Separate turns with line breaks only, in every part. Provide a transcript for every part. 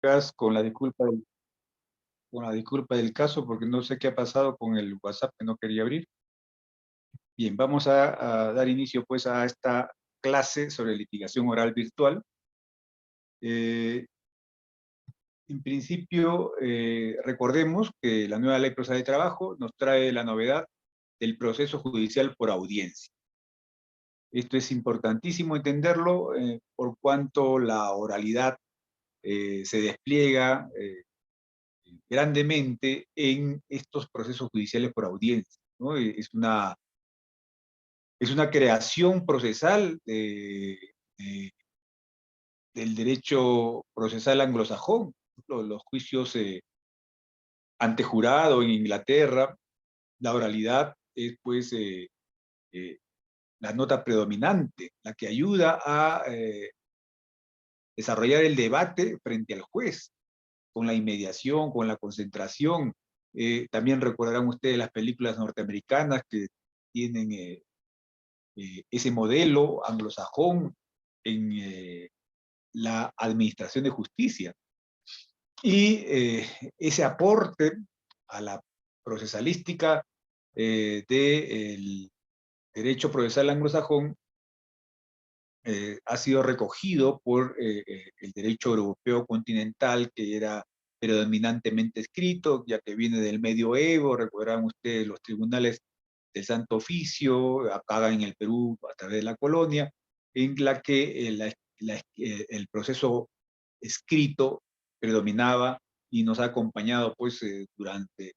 Con con la disculpa del caso, porque no sé qué ha pasado con el WhatsApp que no quería abrir. Bien, vamos a dar inicio pues a esta clase sobre litigación oral virtual. Eh, en principio, recordemos que la nueva Ley Procesal de Trabajo nos trae la novedad del proceso judicial por audiencia. Esto es importantísimo entenderlo por cuanto la oralidad se despliega grandemente en estos procesos judiciales por audiencia, ¿no? Es una creación procesal del derecho procesal anglosajón. Los juicios ante jurado en Inglaterra, la oralidad es pues eh, la nota predominante, la que ayuda a desarrollar el debate frente al juez, con la inmediación, con la concentración. También recordarán ustedes las películas norteamericanas que tienen ese modelo anglosajón en la administración de justicia. Y ese aporte a la procesalística del derecho procesal anglosajón ha sido recogido por el derecho europeo continental, que era predominantemente escrito, ya que viene del medioevo. Recordarán ustedes los tribunales del Santo Oficio, acá en el Perú a través de la colonia, en la que el proceso escrito predominaba y nos ha acompañado pues durante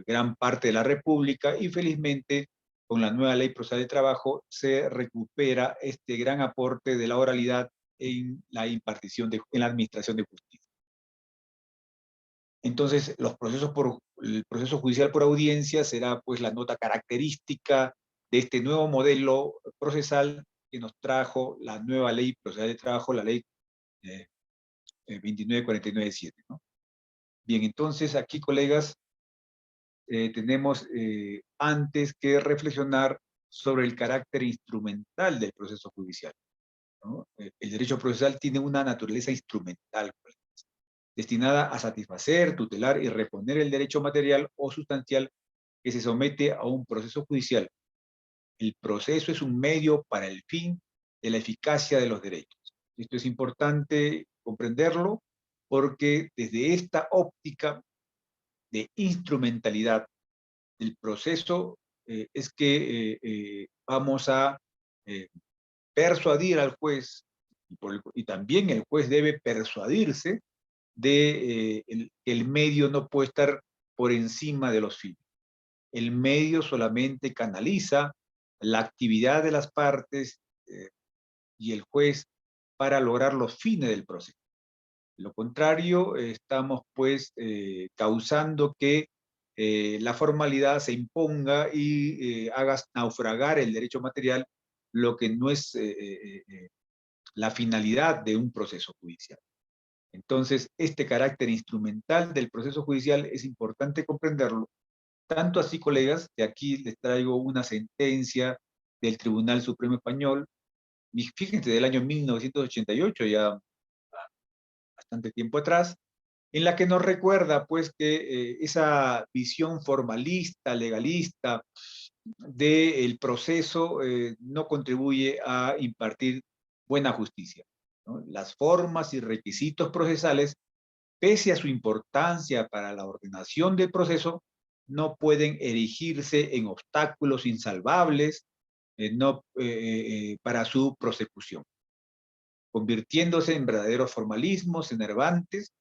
gran parte de la República, y felizmente con la nueva Ley Procesal de Trabajo se recupera este gran aporte de la oralidad en la en la administración de justicia. Entonces, el proceso judicial por audiencia será pues la nota característica de este nuevo modelo procesal que nos trajo la nueva Ley Procesal de Trabajo, la Ley 2949/7, ¿no? Bien, entonces aquí, colegas, tenemos antes que reflexionar sobre el carácter instrumental del proceso judicial, ¿no? El derecho procesal tiene una naturaleza instrumental, pues, destinada a satisfacer, tutelar y reponer el derecho material o sustancial que se somete a un proceso judicial. El proceso es un medio para el fin de la eficacia de los derechos. Esto es importante comprenderlo porque desde esta óptica de instrumentalidad del proceso es que vamos a eh, persuadir al juez, y también el juez debe persuadirse de que el medio no puede estar por encima de los fines. El medio solamente canaliza la actividad de las partes y el juez para lograr los fines del proceso. De lo contrario, estamos pues causando que la formalidad se imponga y haga naufragar el derecho material, lo que no es la finalidad de un proceso judicial. Entonces, este carácter instrumental del proceso judicial es importante comprenderlo. Tanto así, colegas, que aquí les traigo una sentencia del Tribunal Supremo Español, fíjense, del año 1988, ya bastante tiempo atrás, en la que nos recuerda pues que esa visión formalista, legalista del proceso no contribuye a impartir buena justicia, ¿no? Las formas y requisitos procesales, pese a su importancia para la ordenación del proceso, no pueden erigirse en obstáculos insalvables para su prosecución, convirtiéndose en verdaderos formalismos enervantes.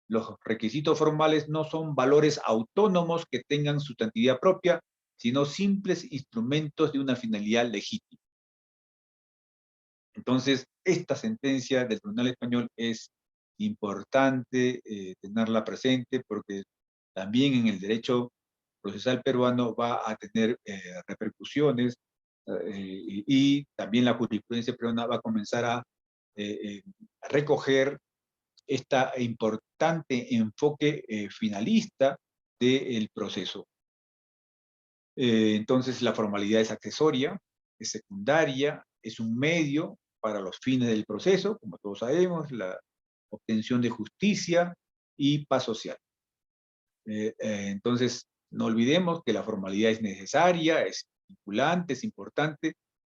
Los requisitos formales no son valores autónomos que tengan sustantividad propia, sino simples instrumentos de una finalidad legítima. Entonces, esta sentencia del Tribunal Español es importante tenerla presente, porque también en el derecho procesal peruano va a tener repercusiones, y también la jurisprudencia peruana va a comenzar a recoger este importante enfoque finalista del proceso. Entonces, la formalidad es accesoria, es secundaria, es un medio para los fines del proceso, como todos sabemos. obtención de justicia y paz social. Entonces, no olvidemos que la formalidad es necesaria, es vinculante, es importante,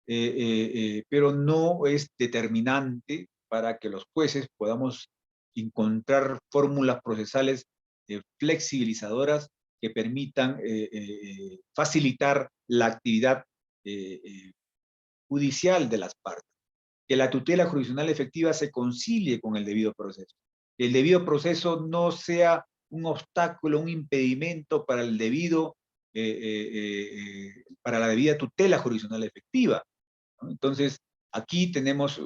pero no es determinante para que los jueces podamos encontrar fórmulas procesales flexibilizadoras que permitan facilitar la actividad judicial de las partes. Que la tutela jurisdiccional efectiva se concilie con el debido proceso. Que el debido proceso no sea un obstáculo, un impedimento para el debido, para la debida tutela jurisdiccional efectiva, ¿no? Entonces, aquí tenemos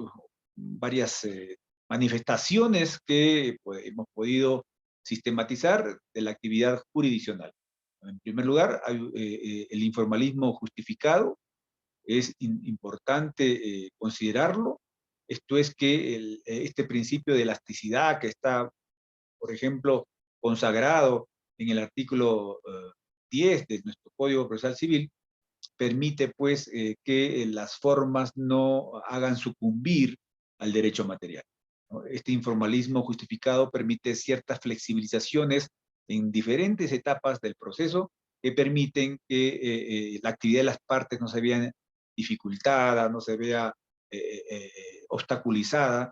varias manifestaciones que pues, hemos podido sistematizar de la actividad jurisdiccional. En primer lugar, hay, el informalismo justificado, es importante considerarlo. Esto es que este principio de elasticidad que está, por ejemplo, consagrado en el artículo 10 de nuestro Código Procesal Civil, permite pues que las formas no hagan sucumbir al derecho material, ¿no? Este informalismo justificado permite ciertas flexibilizaciones en diferentes etapas del proceso que permiten que la actividad de las partes no se vea dificultada, no se vea obstaculizada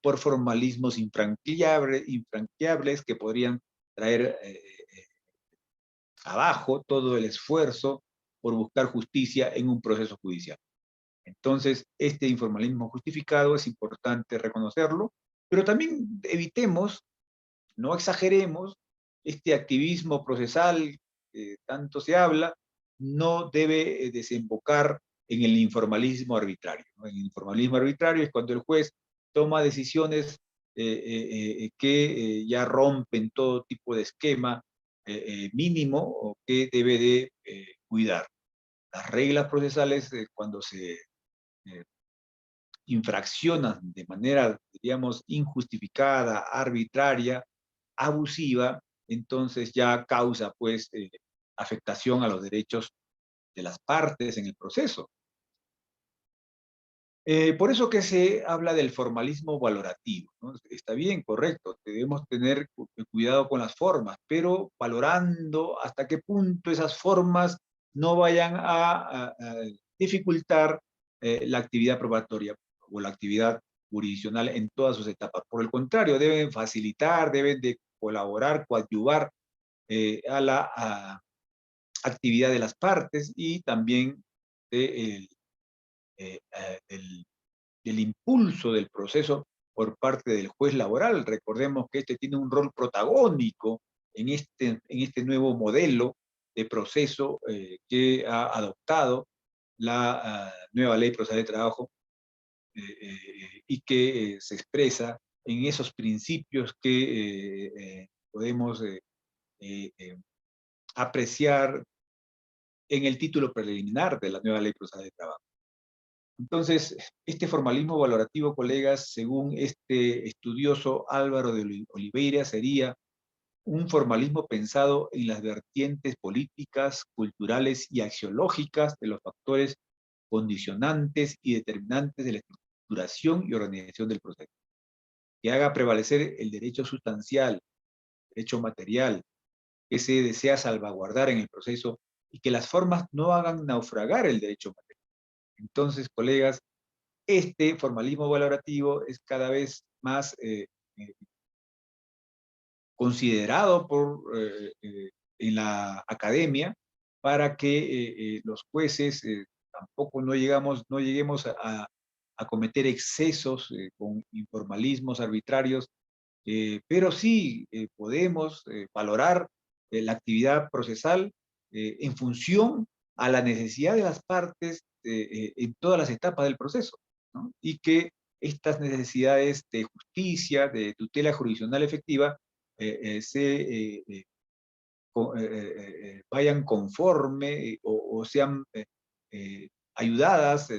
por formalismos infranqueables que podrían traer abajo todo el esfuerzo por buscar justicia en un proceso judicial. Entonces, este informalismo justificado es importante reconocerlo, pero también evitemos, no exageremos, este activismo procesal que tanto se habla, no debe desembocar en el informalismo arbitrario, ¿no? El informalismo arbitrario es cuando el juez toma decisiones que ya rompen todo tipo de esquema mínimo o que debe de cuidar. Las reglas procesales, cuando se infraccionan de manera, diríamos, injustificada, arbitraria, abusiva, entonces ya causa, pues, afectación a los derechos de las partes en el proceso. Por eso que se habla del formalismo valorativo, ¿no? Está bien, correcto, debemos tener cuidado con las formas, pero valorando hasta qué punto esas formas no vayan a dificultar la actividad probatoria o la actividad jurisdiccional en todas sus etapas. Por el contrario, deben facilitar, deben de colaborar, coadyuvar a la actividad de las partes y también de, del impulso del proceso por parte del juez laboral. Recordemos que este tiene un rol protagónico en este nuevo modelo de proceso que ha adoptado la nueva Ley Procesal de Trabajo y que se expresa en esos principios que podemos apreciar en el título preliminar de la nueva Ley Procesal de Trabajo. Entonces, este formalismo valorativo, colegas, según este estudioso Álvaro de Oliveira, sería un formalismo pensado en las vertientes políticas, culturales y axiológicas de los factores condicionantes y determinantes de la estructuración y organización del proceso, que haga prevalecer el derecho sustancial, derecho material, que se desea salvaguardar en el proceso y que las formas no hagan naufragar el derecho material. Entonces, colegas, este formalismo valorativo es cada vez más considerado en la academia para que los jueces tampoco no lleguemos a cometer excesos con informalismos arbitrarios, pero sí podemos valorar la actividad procesal en función a la necesidad de las partes en todas las etapas del proceso, ¿no? Y que estas necesidades de justicia, de tutela jurisdiccional efectiva, se vayan conforme o sean ayudadas,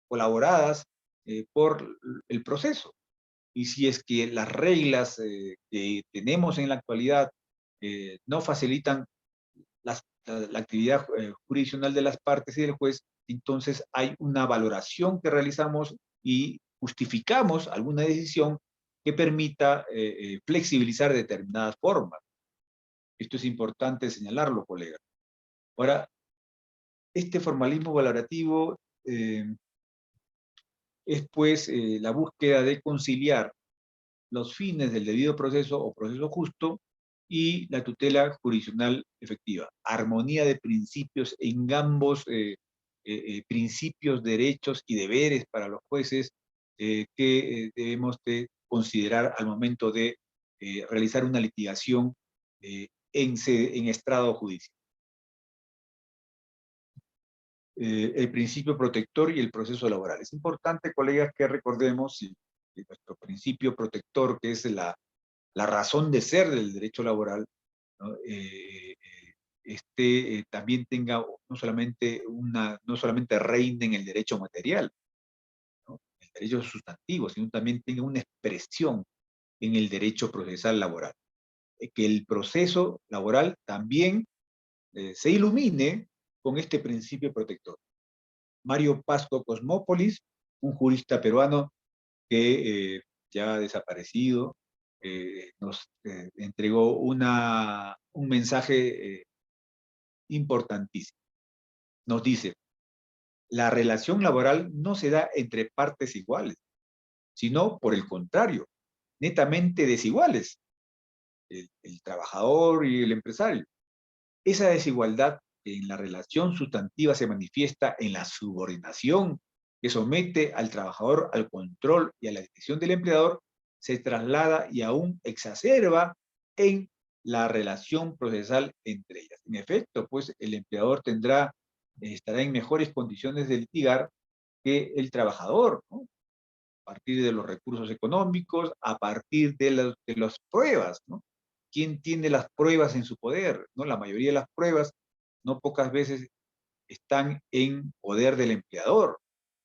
colaboradas por el proceso. Y si es que las reglas que tenemos en la actualidad no facilitan la actividad jurisdiccional de las partes y del juez, entonces hay una valoración que realizamos y justificamos alguna decisión que permita flexibilizar determinadas formas. Esto es importante señalarlo, colegas. Ahora, este formalismo valorativo es pues la búsqueda de conciliar los fines del debido proceso o proceso justo y la tutela jurisdiccional efectiva. Armonía de principios en ambos principios, derechos y deberes para los jueces que debemos de considerar al momento de realizar una litigación en estrado judicial. El principio protector y el proceso laboral. Es importante, colegas, que recordemos nuestro principio protector, que es la razón de ser del derecho laboral, ¿no? También tenga no solamente reine en el derecho material, ¿no? El derecho sustantivo, sino también tenga una expresión en el derecho procesal laboral. Que el proceso laboral también se ilumine con este principio protector. Mario Pasco Cosmópolis, un jurista peruano que ya ha desaparecido, nos entregó un mensaje importantísimo. Nos dice, la relación laboral no se da entre partes iguales, sino por el contrario, netamente desiguales, el trabajador y el empresario. Esa desigualdad en la relación sustantiva se manifiesta en la subordinación que somete al trabajador al control y a la decisión del empleador, se traslada y aún exacerba en la relación procesal entre ellas. En efecto, pues el empleador estará en mejores condiciones de litigar que el trabajador, ¿no? A partir de los recursos económicos, a partir de las pruebas, ¿no? ¿Quién tiene las pruebas en su poder? ¿No? La mayoría de las pruebas, no pocas veces, están en poder del empleador,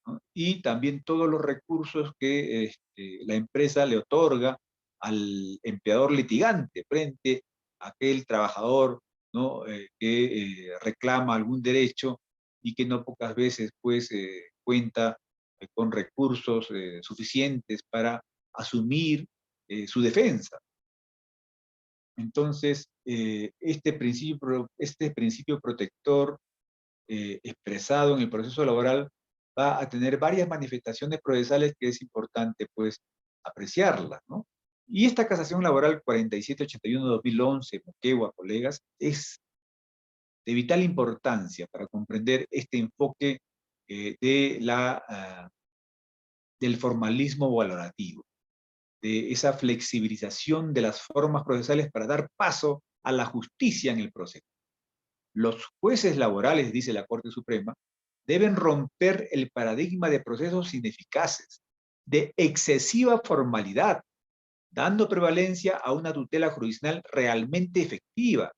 ¿no? Y también todos los recursos que la empresa le otorga al empleador litigante frente a aquel trabajador, ¿no? Que reclama algún derecho y que no pocas veces pues cuenta con recursos suficientes para asumir su defensa. Entonces, este principio protector expresado en el proceso laboral va a tener varias manifestaciones procesales que es importante, pues, apreciarlas, ¿no? Y esta casación laboral 4781-2011, Moquegua, colegas, es de vital importancia para comprender este enfoque del formalismo valorativo, de esa flexibilización de las formas procesales para dar paso a la justicia en el proceso. Los jueces laborales, dice la Corte Suprema, deben romper el paradigma de procesos ineficaces, de excesiva formalidad, dando prevalencia a una tutela jurisdiccional realmente efectiva,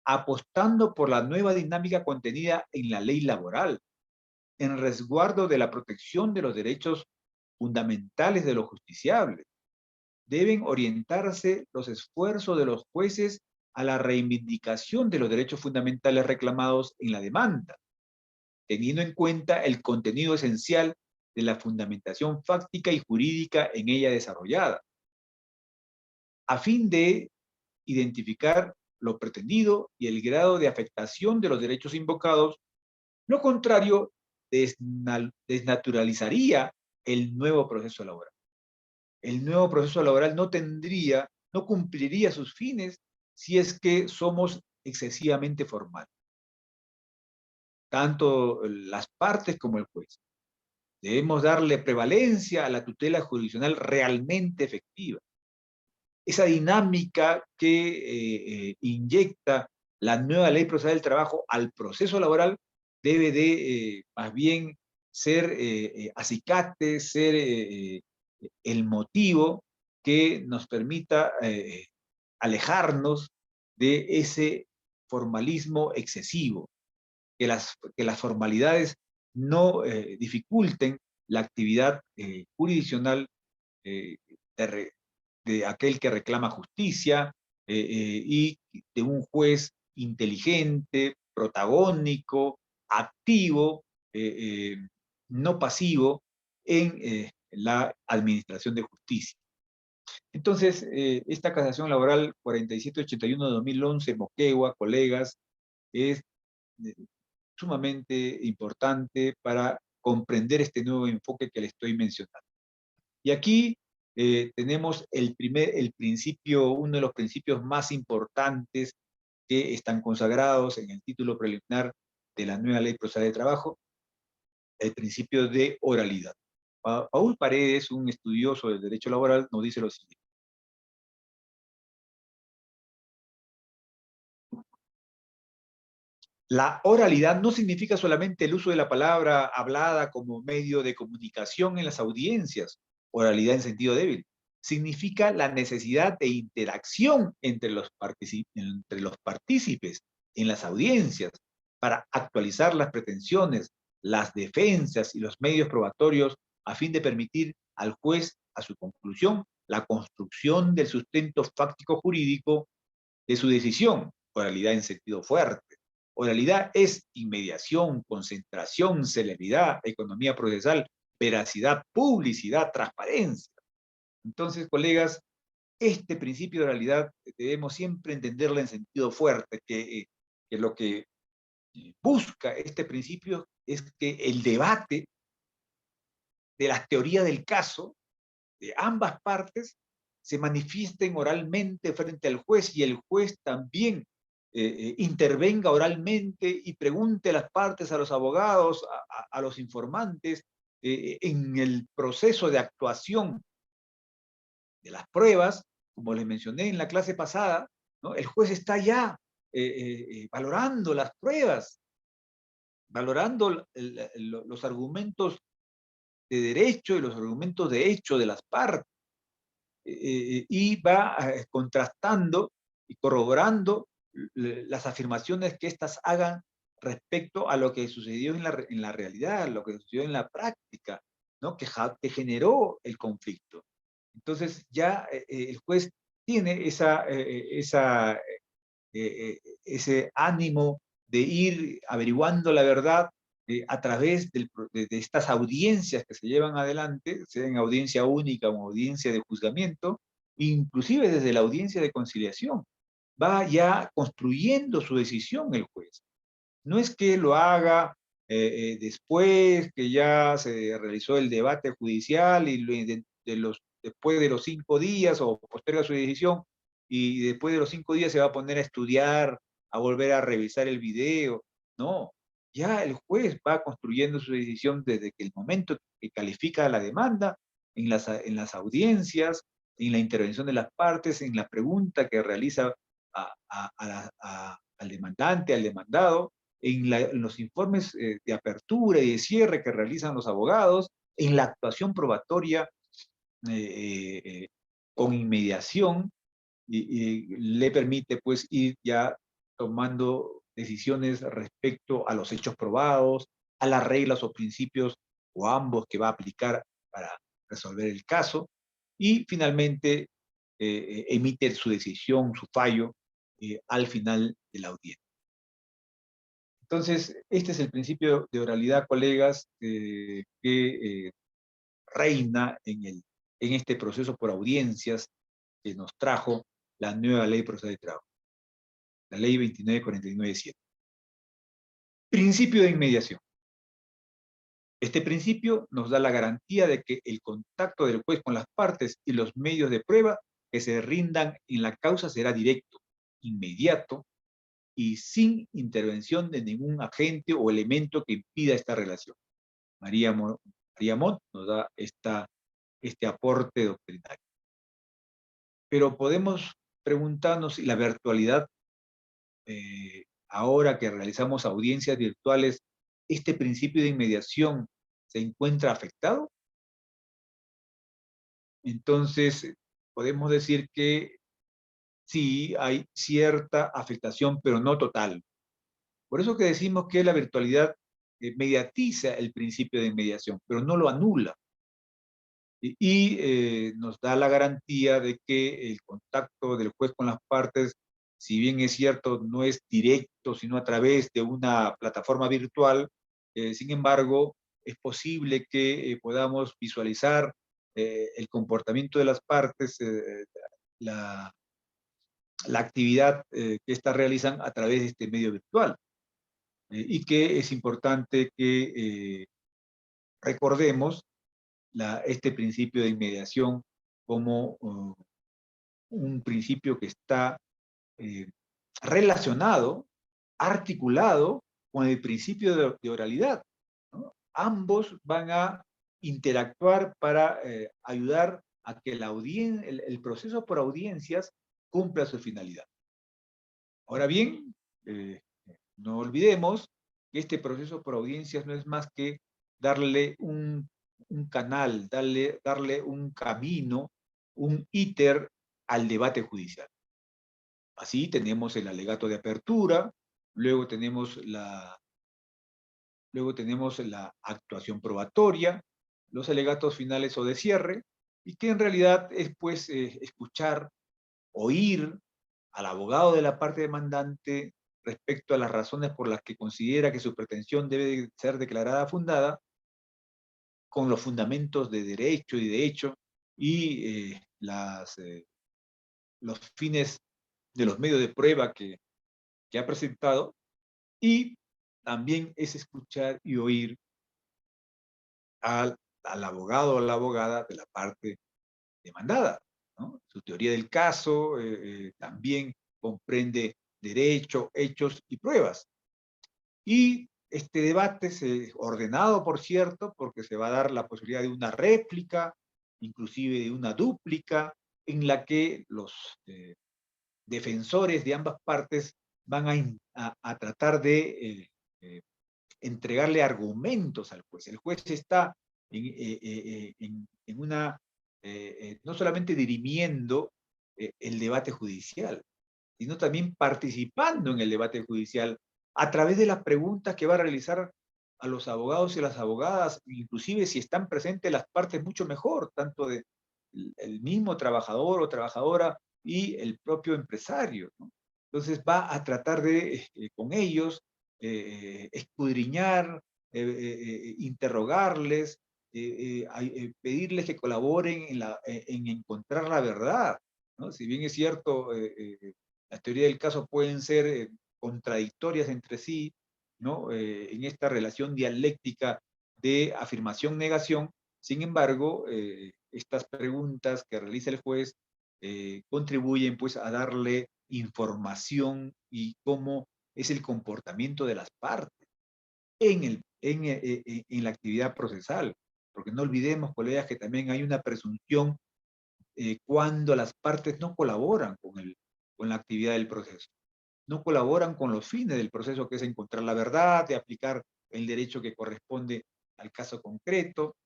apostando por la nueva dinámica contenida en la ley laboral, en resguardo de la protección de los derechos fundamentales de los justiciables. Deben orientarse los esfuerzos de los jueces a la reivindicación de los derechos fundamentales reclamados en la demanda, teniendo en cuenta el contenido esencial de la fundamentación fáctica y jurídica en ella desarrollada, a fin de identificar lo pretendido y el grado de afectación de los derechos invocados. Lo contrario desnaturalizaría el nuevo proceso laboral. El nuevo proceso laboral no cumpliría sus fines si es que somos excesivamente formales, tanto las partes como el juez. Debemos darle prevalencia a la tutela jurisdiccional realmente efectiva. Esa dinámica que inyecta la nueva ley procesal del trabajo al proceso laboral debe de más bien ser acicate, ser el motivo que nos permita alejarnos de ese formalismo excesivo, que las formalidades no dificulten la actividad jurisdiccional eh, de, de aquel que reclama justicia y de un juez inteligente, protagónico, activo, no pasivo en la administración de justicia. Entonces, esta casación laboral 4781 de 2011, Moquegua, colegas, es eh, sumamente importante para comprender este nuevo enfoque que le estoy mencionando. Y aquí tenemos el principio, uno de los principios más importantes que están consagrados en el título preliminar de la nueva Ley Procesal de Trabajo, el principio de oralidad. Paul Paredes, un estudioso del derecho laboral, nos dice lo siguiente. La oralidad no significa solamente el uso de la palabra hablada como medio de comunicación en las audiencias, oralidad en sentido débil. Significa la necesidad de interacción entre los partícipes en las audiencias para actualizar las pretensiones, las defensas y los medios probatorios a fin de permitir al juez, a su conclusión, la construcción del sustento fáctico jurídico de su decisión, oralidad en sentido fuerte. Oralidad es inmediación, concentración, celeridad, economía procesal, veracidad, publicidad, transparencia. Entonces, colegas, este principio de oralidad debemos siempre entenderlo en sentido fuerte, que lo que busca este principio es que el debate de las teorías del caso de ambas partes se manifiesten oralmente frente al juez y el juez también intervenga oralmente y pregunte a las partes, a los abogados, a los informantes, en el proceso de actuación de las pruebas, como les mencioné en la clase pasada, ¿no? El juez está ya valorando las pruebas, valorando los argumentos de derecho y los argumentos de hecho de las partes. Y va contrastando y corroborando las afirmaciones que éstas hagan respecto a lo que sucedió en la realidad, lo que sucedió en la práctica, ¿no? Que generó el conflicto. Entonces ya el juez tiene ese ánimo de ir averiguando la verdad a través de estas audiencias que se llevan adelante, sea en audiencia única o audiencia de juzgamiento, inclusive desde la audiencia de conciliación. Va ya construyendo su decisión el juez. No es que lo haga después que ya se realizó el debate judicial y después de los 5 días o posterior a su decisión, y después de los 5 días se va a poner a estudiar, a volver a revisar el video. No, ya el juez va construyendo su decisión desde que el momento que califica la demanda, en las audiencias, en la intervención de las partes, en la pregunta que realiza al demandante, al demandado, en los informes de apertura y de cierre que realizan los abogados, en la actuación probatoria eh, eh, con inmediación, y le permite pues ir ya tomando decisiones respecto a los hechos probados, a las reglas o principios o ambos que va a aplicar para resolver el caso, y finalmente emite su decisión, su fallo, al final de la audiencia. Entonces, este es el principio de oralidad, colegas, que reina en este proceso por audiencias que nos trajo la nueva Ley Procesal de Trabajo, la Ley 2949/7. Principio de inmediación. Este principio nos da la garantía de que el contacto del juez con las partes y los medios de prueba que se rindan en la causa será directo, inmediato y sin intervención de ningún agente o elemento que impida esta relación. María Mott nos da este aporte doctrinario. Pero podemos preguntarnos si la virtualidad, ahora que realizamos audiencias virtuales, ¿este principio de inmediación se encuentra afectado? Entonces, podemos decir que sí hay cierta afectación, pero no total. Por eso que decimos que la virtualidad mediatiza el principio de inmediación, pero no lo anula. Y nos da la garantía de que el contacto del juez con las partes, si bien es cierto, no es directo, sino a través de una plataforma virtual, sin embargo, es posible que podamos visualizar el comportamiento de las partes, la, la actividad que éstas realizan a través de este medio virtual. Y que es importante que recordemos este principio de inmediación como un principio que está eh, relacionado, articulado con el principio de oralidad, ¿no? Ambos van a interactuar para ayudar a que el proceso por audiencias cumpla su finalidad. Ahora bien, no olvidemos que este proceso por audiencias no es más que darle un canal, darle un camino, un íter al debate judicial. Así tenemos el alegato de apertura, luego tenemos la actuación probatoria, los alegatos finales o de cierre, y que en realidad es pues escuchar, oír al abogado de la parte demandante respecto a las razones por las que considera que su pretensión debe ser declarada fundada, con los fundamentos de derecho y de hecho, y los fines de los medios de prueba que ha presentado, y también es escuchar y oír al abogado o a la abogada de la parte demandada, ¿no? Su teoría del caso también comprende derecho, hechos y pruebas. Y este debate ordenado, por cierto, porque se va a dar la posibilidad de una réplica, inclusive de una dúplica, en la que los defensores de ambas partes van a tratar de entregarle argumentos al juez. El juez está en una, no solamente dirimiendo el debate judicial, sino también participando en el debate judicial a través de las preguntas que va a realizar a los abogados y las abogadas, inclusive si están presentes las partes mucho mejor, tanto de el mismo trabajador o trabajadora y el propio empresario, ¿no? Entonces va a tratar de, con ellos, escudriñar, interrogarles, pedirles que colaboren en encontrar la verdad, ¿no? Si bien es cierto, las teorías del caso pueden ser contradictorias entre sí, ¿no? En esta relación dialéctica de afirmación-negación, sin embargo, estas preguntas que realiza el juez contribuyen pues a darle información y cómo es el comportamiento de las partes en la actividad procesal. Porque no olvidemos, colegas, que también hay una presunción cuando las partes no colaboran con la actividad del proceso. No colaboran con los fines del proceso, que es encontrar la verdad, de aplicar el derecho que corresponde al caso concreto.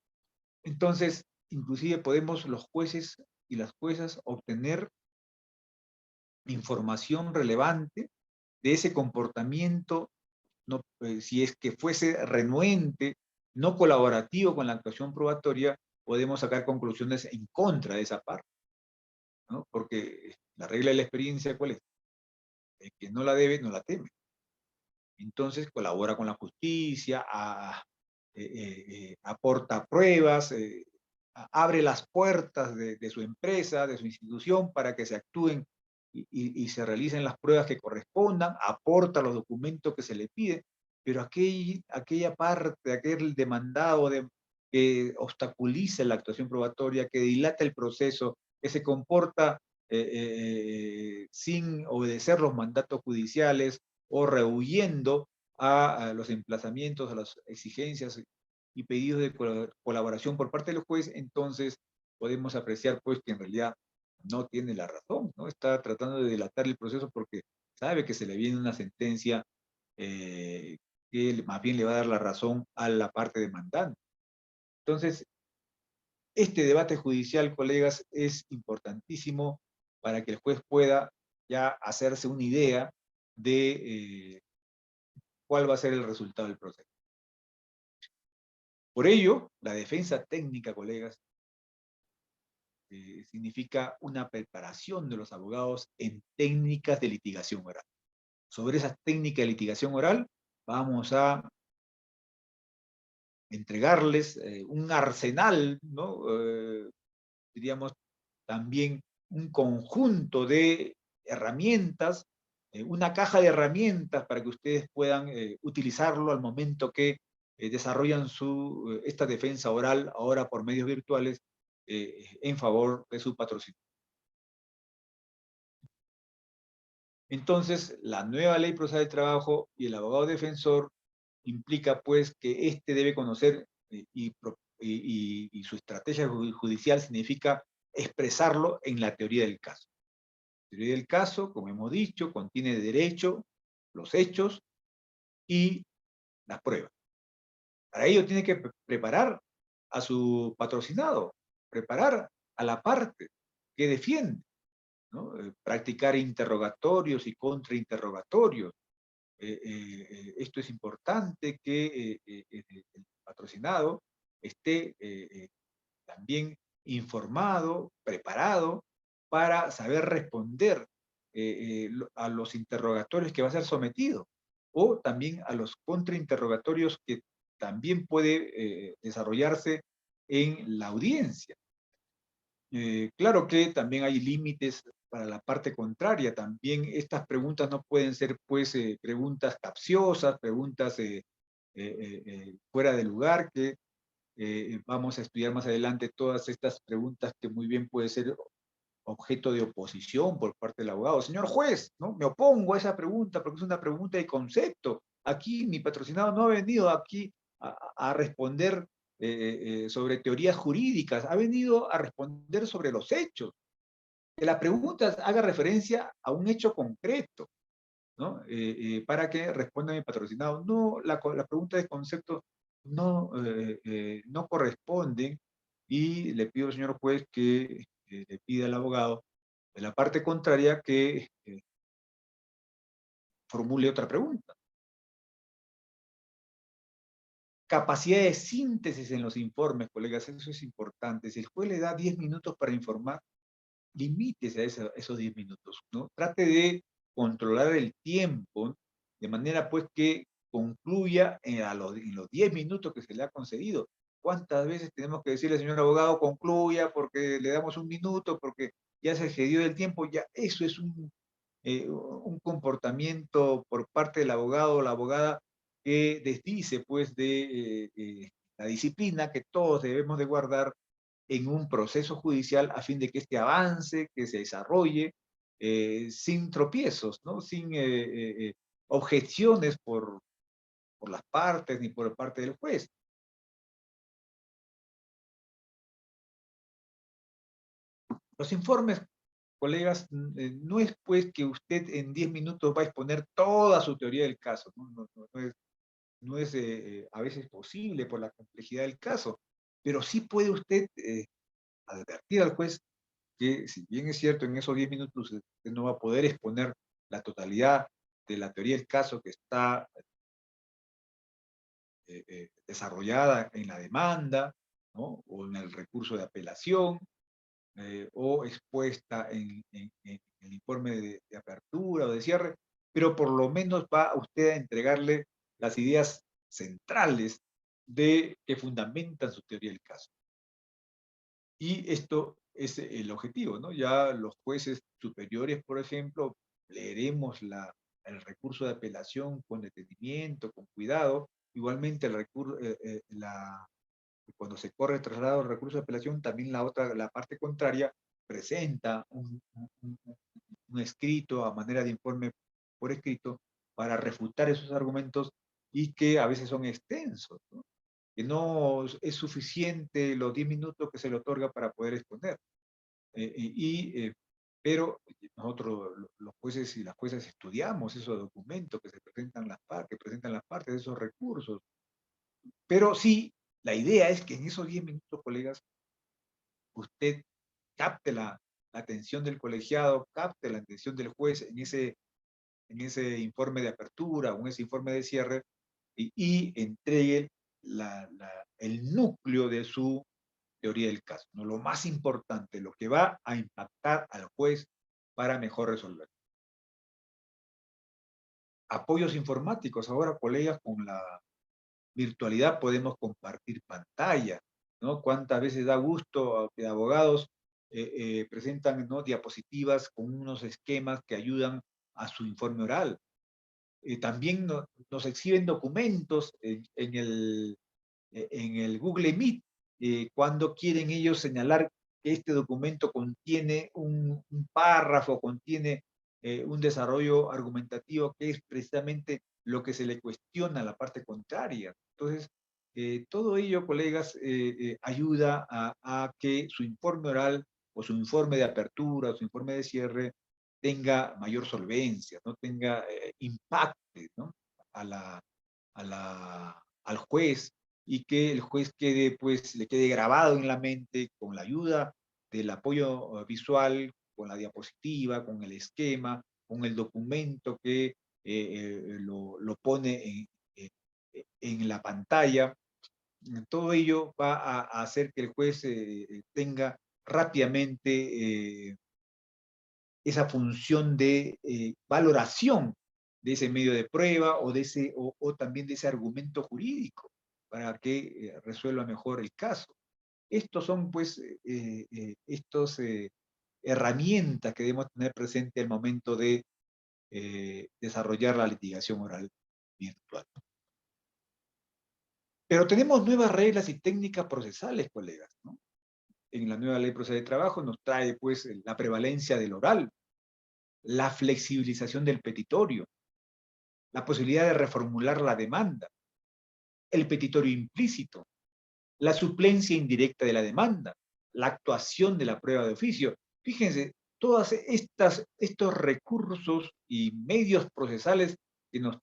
Entonces, inclusive podemos los jueces y las juezas obtener información relevante de ese comportamiento, no, si es que fuese renuente, no colaborativo con la actuación probatoria, podemos sacar conclusiones en contra de esa parte, ¿no? Porque la regla de la experiencia, ¿cuál es? El que no la debe, no la teme. Entonces colabora con la justicia, aporta pruebas, abre las puertas de su empresa, de su institución, para que se actúen y se realicen las pruebas que correspondan, aporta los documentos que se le pide, pero aquella parte, aquel demandado que obstaculiza la actuación probatoria, que dilata el proceso, que se comporta sin obedecer los mandatos judiciales o rehuyendo a los emplazamientos, a las exigencias y pedidos de colaboración por parte del juez, entonces podemos apreciar pues que en realidad no tiene la razón, ¿no? Está tratando de dilatar el proceso porque sabe que se le viene una sentencia que más bien le va a dar la razón a la parte demandante. Entonces, este debate judicial, colegas, es importantísimo para que el juez pueda ya hacerse una idea de cuál va a ser el resultado del proceso. Por ello, la defensa técnica, colegas, significa una preparación de los abogados en técnicas de litigación oral. Sobre esas técnicas de litigación oral vamos a entregarles un arsenal, ¿no? Diríamos también un conjunto de herramientas, una caja de herramientas para que ustedes puedan utilizarlo al momento que desarrollan esta defensa oral, ahora por medios virtuales, en favor de su patrocinio. Entonces, la nueva ley procesal de trabajo y el abogado defensor implica pues que éste debe conocer y su estrategia judicial significa expresarlo en la teoría del caso. La teoría del caso, como hemos dicho, contiene derecho, los hechos y las pruebas. Para ello tiene que preparar a su patrocinado, preparar a la parte que defiende, ¿no? Practicar interrogatorios y contrainterrogatorios. Esto es importante que el patrocinado esté también informado, preparado para saber responder a los interrogatorios que va a ser sometido o también a los contrainterrogatorios que también puede desarrollarse en la audiencia. Claro que también hay límites para la parte contraria. También estas preguntas no pueden ser, pues, preguntas capciosas, preguntas fuera de lugar, que vamos a estudiar más adelante todas estas preguntas que muy bien puede ser objeto de oposición por parte del abogado. Señor juez, ¿no? Me opongo a esa pregunta porque es una pregunta de concepto. Aquí mi patrocinado no ha venido aquí a responder sobre teorías jurídicas, ha venido a responder sobre los hechos. Que la pregunta haga referencia a un hecho concreto, ¿no? Para que responda mi patrocinado. No, la pregunta de concepto no corresponde y le pido, señor juez, que le pida al abogado de la parte contraria que formule otra pregunta. Capacidad de síntesis en los informes, colegas, eso es importante. Si el juez le da 10 minutos para informar, limítese a esos 10 minutos, ¿no? Trate de controlar el tiempo de manera pues que concluya en los 10 minutos que se le ha concedido. ¿Cuántas veces tenemos que decirle, señor abogado, concluya porque le damos un minuto, porque ya se excedió el tiempo? Ya eso es un comportamiento por parte del abogado o la abogada que desdice pues de la disciplina que todos debemos de guardar en un proceso judicial a fin de que este avance, que se desarrolle sin tropiezos, ¿no? Sin objeciones por las partes ni por parte del juez. Los informes, colegas, no es pues que usted en 10 minutos va a exponer toda su teoría del caso, ¿no? No es a veces posible por la complejidad del caso, pero sí puede usted advertir al juez que, si bien es cierto, en esos 10 minutos usted no va a poder exponer la totalidad de la teoría del caso que está desarrollada en la demanda, ¿no? O en el recurso de apelación, o expuesta en el informe de apertura o de cierre, pero por lo menos va usted a entregarle las ideas centrales que fundamentan su teoría del caso. Y esto es el objetivo, ¿no? Ya los jueces superiores, por ejemplo, leeremos el recurso de apelación con detenimiento, con cuidado. Igualmente, cuando se corre el traslado del recurso de apelación, también la parte contraria presenta un escrito a manera de informe por escrito para refutar esos argumentos y que a veces son extensos, ¿no? Que no es suficiente los 10 minutos que se le otorga para poder exponer. Pero nosotros, los jueces y las juezas, estudiamos esos documentos que presentan las partes de esos recursos. Pero sí, la idea es que en esos 10 minutos, colegas, usted capte la atención del colegiado, capte la atención del juez en ese informe de apertura o en ese informe de cierre y entregue el núcleo de su teoría del caso, ¿no? Lo más importante, lo que va a impactar al juez para mejor resolver. Apoyos informáticos ahora, colegas, con virtualidad podemos compartir pantalla, ¿no? Cuántas veces da gusto que abogados presentan, ¿no?, diapositivas con unos esquemas que ayudan a su informe oral. También nos exhiben documentos en el Google Meet, cuando quieren ellos señalar que este documento contiene un párrafo, contiene un desarrollo argumentativo que es precisamente lo que se le cuestiona a la parte contraria. Entonces, todo ello, colegas, ayuda a que su informe oral o su informe de apertura o su informe de cierre tenga mayor solvencia, ¿no? Tenga impacte, ¿no?, al juez, y que el juez quede, pues, le quede grabado en la mente con la ayuda del apoyo visual, con la diapositiva, con el esquema, con el documento que lo pone en la pantalla. Todo ello va a hacer que el juez tenga rápidamente esa función de valoración de ese medio de prueba o, o también de ese argumento jurídico para que resuelva mejor el caso. Estos son, pues, herramientas que debemos tener presente al momento de desarrollar la litigación oral virtual. Pero tenemos nuevas reglas y técnicas procesales, colegas, ¿no? En la nueva Ley Procesal de Trabajo nos trae, pues, la prevalencia del oral, la flexibilización del petitorio, la posibilidad de reformular la demanda, el petitorio implícito, la suplencia indirecta de la demanda, la actuación de la prueba de oficio. Fíjense, todos estos recursos y medios procesales que nos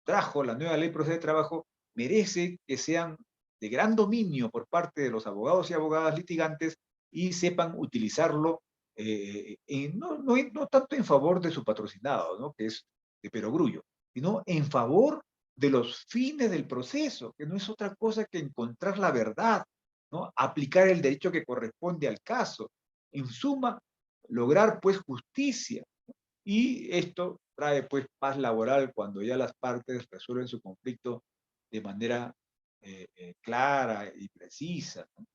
trajo la nueva Ley Procesal de Trabajo merece que sean de gran dominio por parte de los abogados y abogadas litigantes y sepan utilizarlo no tanto en favor de su patrocinado, ¿no?, que es de perogrullo, sino en favor de los fines del proceso, que no es otra cosa que encontrar la verdad, ¿no?, aplicar el derecho que corresponde al caso. En suma, lograr, pues, justicia. Y esto trae, pues, paz laboral cuando ya las partes resuelven su conflicto de manera clara y precisa, ¿no?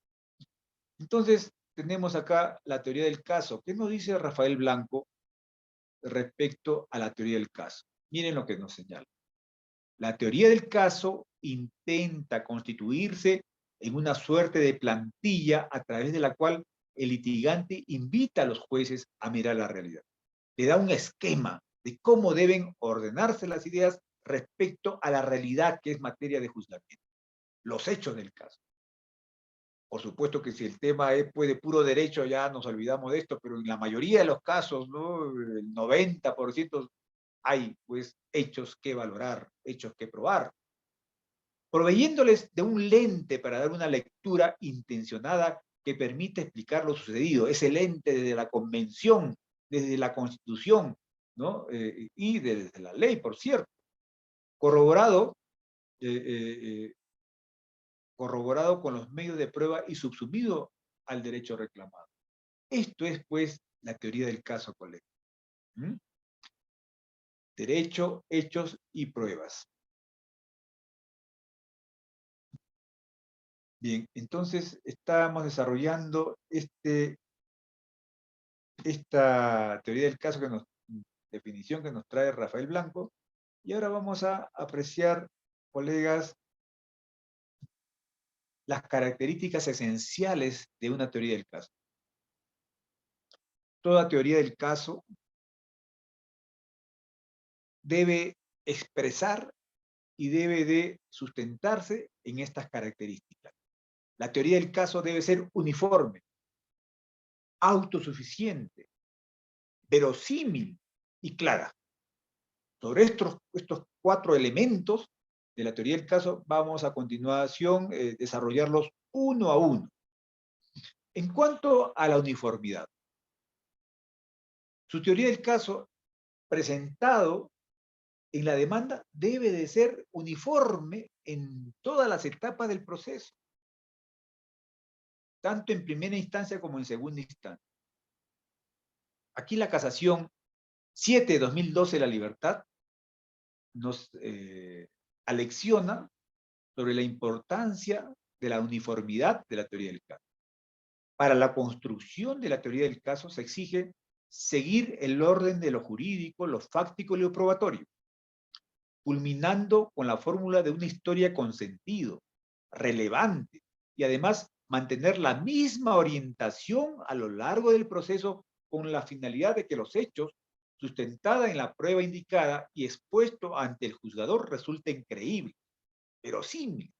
Entonces, tenemos acá la teoría del caso. ¿Qué nos dice Rafael Blanco respecto a la teoría del caso? Miren lo que nos señala. La teoría del caso intenta constituirse en una suerte de plantilla a través de la cual el litigante invita a los jueces a mirar la realidad. Le da un esquema de cómo deben ordenarse las ideas respecto a la realidad que es materia de juzgamiento, los hechos del caso. Por supuesto que si el tema es, pues, de puro derecho, ya nos olvidamos de esto, pero en la mayoría de los casos, ¿no?, el 90% hay, pues, hechos que valorar, hechos que probar, proveyéndoles de un lente para dar una lectura intencionada que permite explicar lo sucedido. Ese lente desde la convención, desde la Constitución, ¿no?, y desde la ley, por cierto, corroborado, eh, eh, eh, corroborado con los medios de prueba y subsumido al derecho reclamado. Esto es, pues, la teoría del caso, colega. ¿Mm? Derecho, hechos y pruebas. Bien, entonces estábamos desarrollando esta teoría del caso, definición que nos trae Rafael Blanco, y ahora vamos a apreciar, colegas, las características esenciales de una teoría del caso. Toda teoría del caso debe expresar y debe de sustentarse en estas características. La teoría del caso debe ser uniforme, autosuficiente, verosímil y clara. Sobre estos 4 elementos de la teoría del caso vamos a continuación desarrollarlos uno a uno. En cuanto a la uniformidad, su teoría del caso presentado en la demanda debe de ser uniforme en todas las etapas del proceso, tanto en primera instancia como en segunda instancia. Aquí la casación 7/2012 de la libertad nos alecciona sobre la importancia de la uniformidad de la teoría del caso. Para la construcción de la teoría del caso se exige seguir el orden de lo jurídico, lo fáctico y lo probatorio, culminando con la fórmula de una historia con sentido, relevante, y además mantener la misma orientación a lo largo del proceso con la finalidad de que los hechos, sustentada en la prueba indicada y expuesto ante el juzgador, resulten creíbles, verosímiles,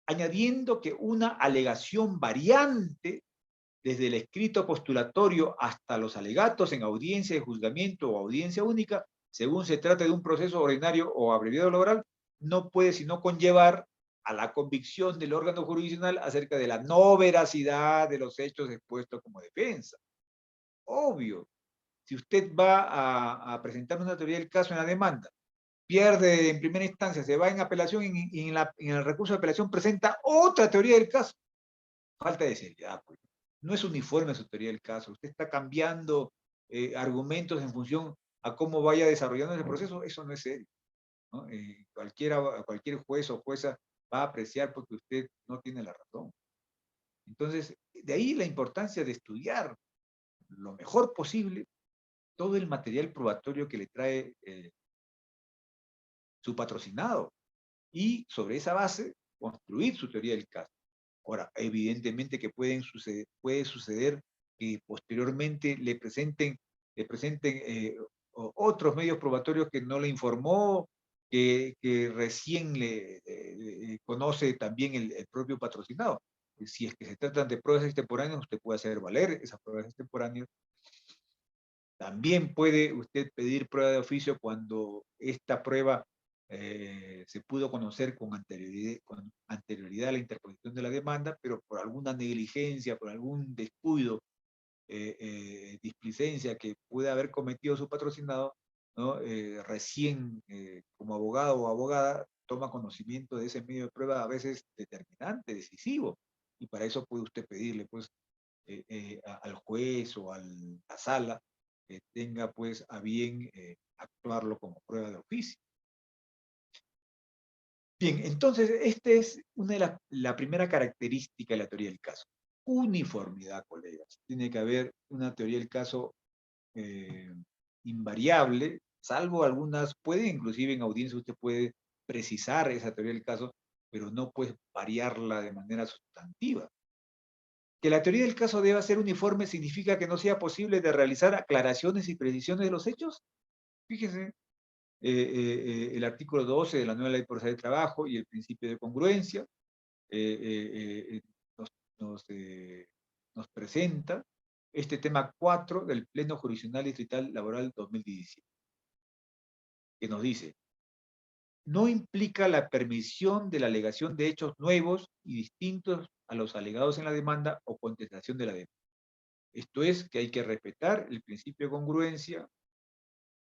añadiendo que una alegación variante desde el escrito postulatorio hasta los alegatos en audiencia de juzgamiento o audiencia única, según se trate de un proceso ordinario o abreviado laboral, no puede sino conllevar a la convicción del órgano jurisdiccional acerca de la no veracidad de los hechos expuestos como defensa. Obvio, si usted va a presentar una teoría del caso en la demanda, pierde en primera instancia, se va en apelación y en el recurso de apelación presenta otra teoría del caso. Falta de seriedad, pues. No es uniforme su teoría del caso. Usted está cambiando argumentos en función a cómo vaya desarrollando el proceso. Eso no es serio, ¿no? Cualquier juez o jueza va a apreciar porque usted no tiene la razón. Entonces, de ahí la importancia de estudiar lo mejor posible todo el material probatorio que le trae su patrocinado y sobre esa base construir su teoría del caso. Ahora, evidentemente que puede suceder que posteriormente le presenten otros medios probatorios que no le informó, que recién le conoce también el propio patrocinado. Si es que se tratan de pruebas extemporáneas, usted puede hacer valer esas pruebas extemporáneas. También puede usted pedir prueba de oficio cuando esta prueba se pudo conocer con anterioridad a la interposición de la demanda, pero por alguna negligencia, por algún descuido, displicencia que pueda haber cometido su patrocinado, ¿no? Recién como abogado o abogada toma conocimiento de ese medio de prueba a veces determinante, decisivo, y para eso puede usted pedirle pues, al juez o a la sala que tenga pues a bien actuarlo como prueba de oficio. Bien, entonces, esta es la primera característica de la teoría del caso. Uniformidad, colegas. Tiene que haber una teoría del caso invariable, salvo algunas, puede inclusive en audiencia usted puede precisar esa teoría del caso, pero no puede variarla de manera sustantiva. Que la teoría del caso deba ser uniforme significa que no sea posible de realizar aclaraciones y precisiones de los hechos. Fíjese, el artículo 12 de la nueva ley por de trabajo y el principio de congruencia nos, nos, nos presenta este tema 4 del Pleno Jurisdiccional Distrital Laboral 2017, que nos dice, no implica la permisión de la alegación de hechos nuevos y distintos a los alegados en la demanda o contestación de la demanda. Esto es que hay que respetar el principio de congruencia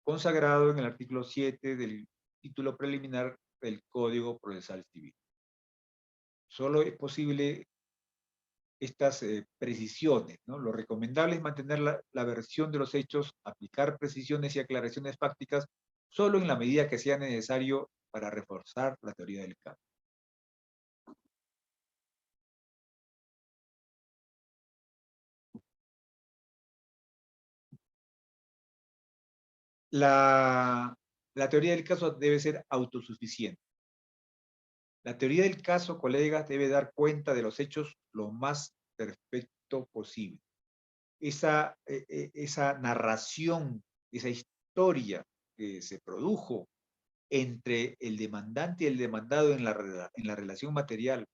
consagrado en el artículo 7 del título preliminar del Código Procesal Civil. Solo es posible estas precisiones, ¿no? Lo recomendable es mantener la versión de los hechos, aplicar precisiones y aclaraciones fácticas solo en la medida que sea necesario para reforzar la teoría del caso. La teoría del caso debe ser autosuficiente. La teoría del caso, colegas, debe dar cuenta de los hechos lo más perfecto posible. Esa narración, esa historia que se produjo entre el demandante y el demandado en la relación material,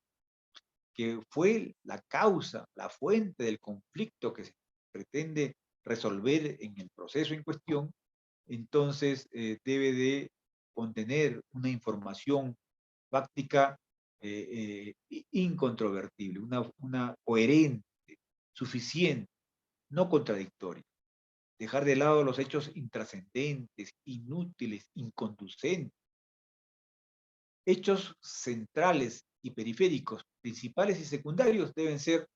que fue la causa, la fuente del conflicto que se pretende resolver en el proceso en cuestión, entonces debe de contener una información fáctica incontrovertible, una coherente, suficiente, no contradictoria. Dejar de lado los hechos intrascendentes, inútiles, inconducentes. Hechos centrales y periféricos, principales y secundarios, deben ser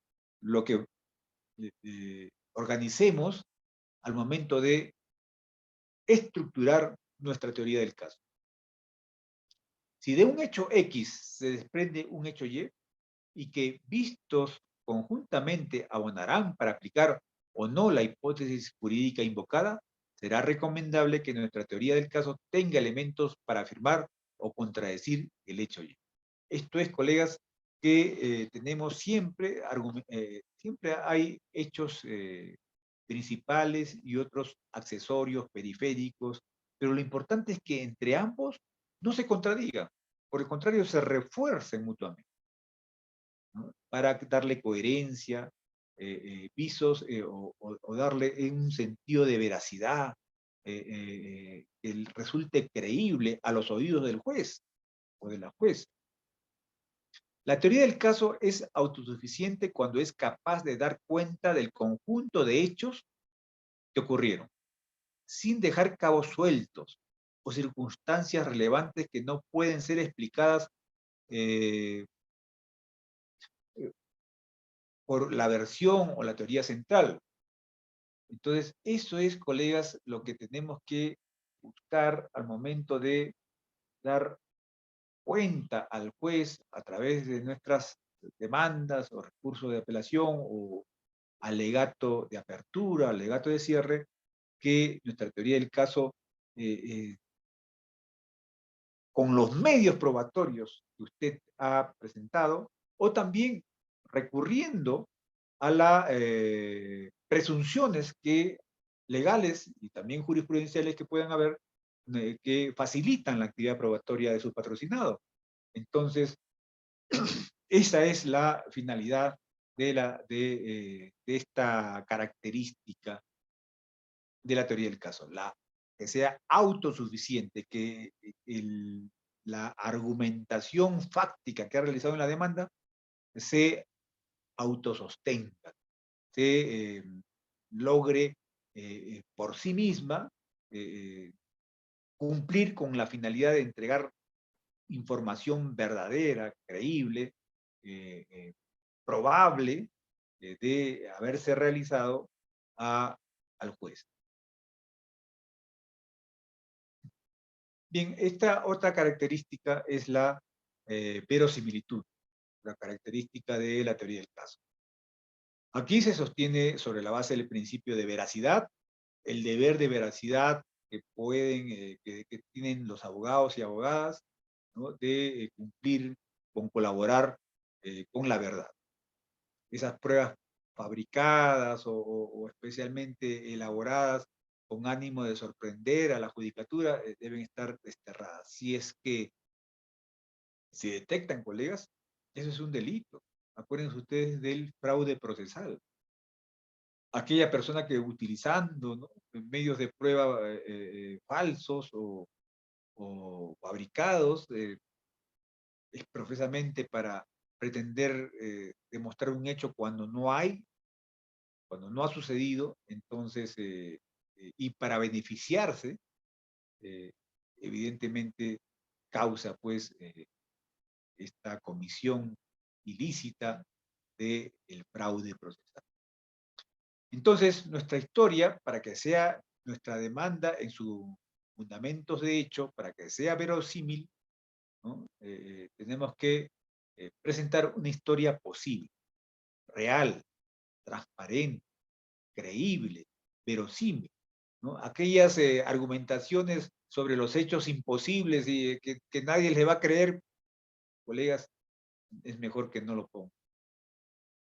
lo que organicemos al momento de estructurar nuestra teoría del caso. Si de un hecho X se desprende un hecho y que vistos conjuntamente abonarán para aplicar o no la hipótesis jurídica invocada, será recomendable que nuestra teoría del caso tenga elementos para afirmar o contradecir el hecho Y. Esto es, colegas, que tenemos siempre, siempre hay hechos principales y otros accesorios, periféricos, pero lo importante es que entre ambos no se contradigan, por el contrario, se refuercen mutuamente, ¿no? Para darle coherencia, visos o darle un sentido de veracidad, que resulte creíble a los oídos del juez o de la juez. La teoría del caso es autosuficiente cuando es capaz de dar cuenta del conjunto de hechos que ocurrieron, sin dejar cabos sueltos o circunstancias relevantes que no pueden ser explicadas eh, por la versión o la teoría central. Entonces, eso es, colegas, lo que tenemos que buscar al momento de dar cuenta al juez a través de nuestras demandas o recursos de apelación o alegato de apertura, alegato de cierre, que nuestra teoría del caso, con los medios probatorios que usted ha presentado, o también recurriendo a las presunciones que, legales y también jurisprudenciales que puedan haber, que facilitan la actividad probatoria de su patrocinado. Entonces, esa es la finalidad de esta característica de la teoría del caso, que sea autosuficiente, que la argumentación fáctica que ha realizado en la demanda se autosostenga, se logre por sí misma cumplir con la finalidad de entregar información verdadera, creíble, probable de haberse realizado al juez. Bien, esta otra característica es la verosimilitud, la característica de la teoría del caso. Aquí se sostiene sobre la base del principio de veracidad, el deber de veracidad que que tienen los abogados y abogadas, ¿no? De cumplir con colaborar con la verdad. Esas pruebas fabricadas o especialmente elaboradas con ánimo de sorprender a la judicatura deben estar desterradas. Si es que se detectan, colegas, eso es un delito. Acuérdense ustedes del fraude procesal. Aquella persona que utilizando, ¿no?, medios de prueba falsos o fabricados, es profesamente para pretender demostrar un hecho cuando no hay, cuando no ha sucedido, entonces, y para beneficiarse, eh, evidentemente causa pues esta comisión ilícita del fraude procesal. Entonces, nuestra historia, para que sea nuestra demanda en sus fundamentos de hecho, para que sea verosímil, ¿no?, tenemos que presentar una historia posible, real, transparente, creíble, verosímil, ¿no? Aquellas argumentaciones sobre los hechos imposibles y que nadie le va a creer, colegas, es mejor que no lo pongan.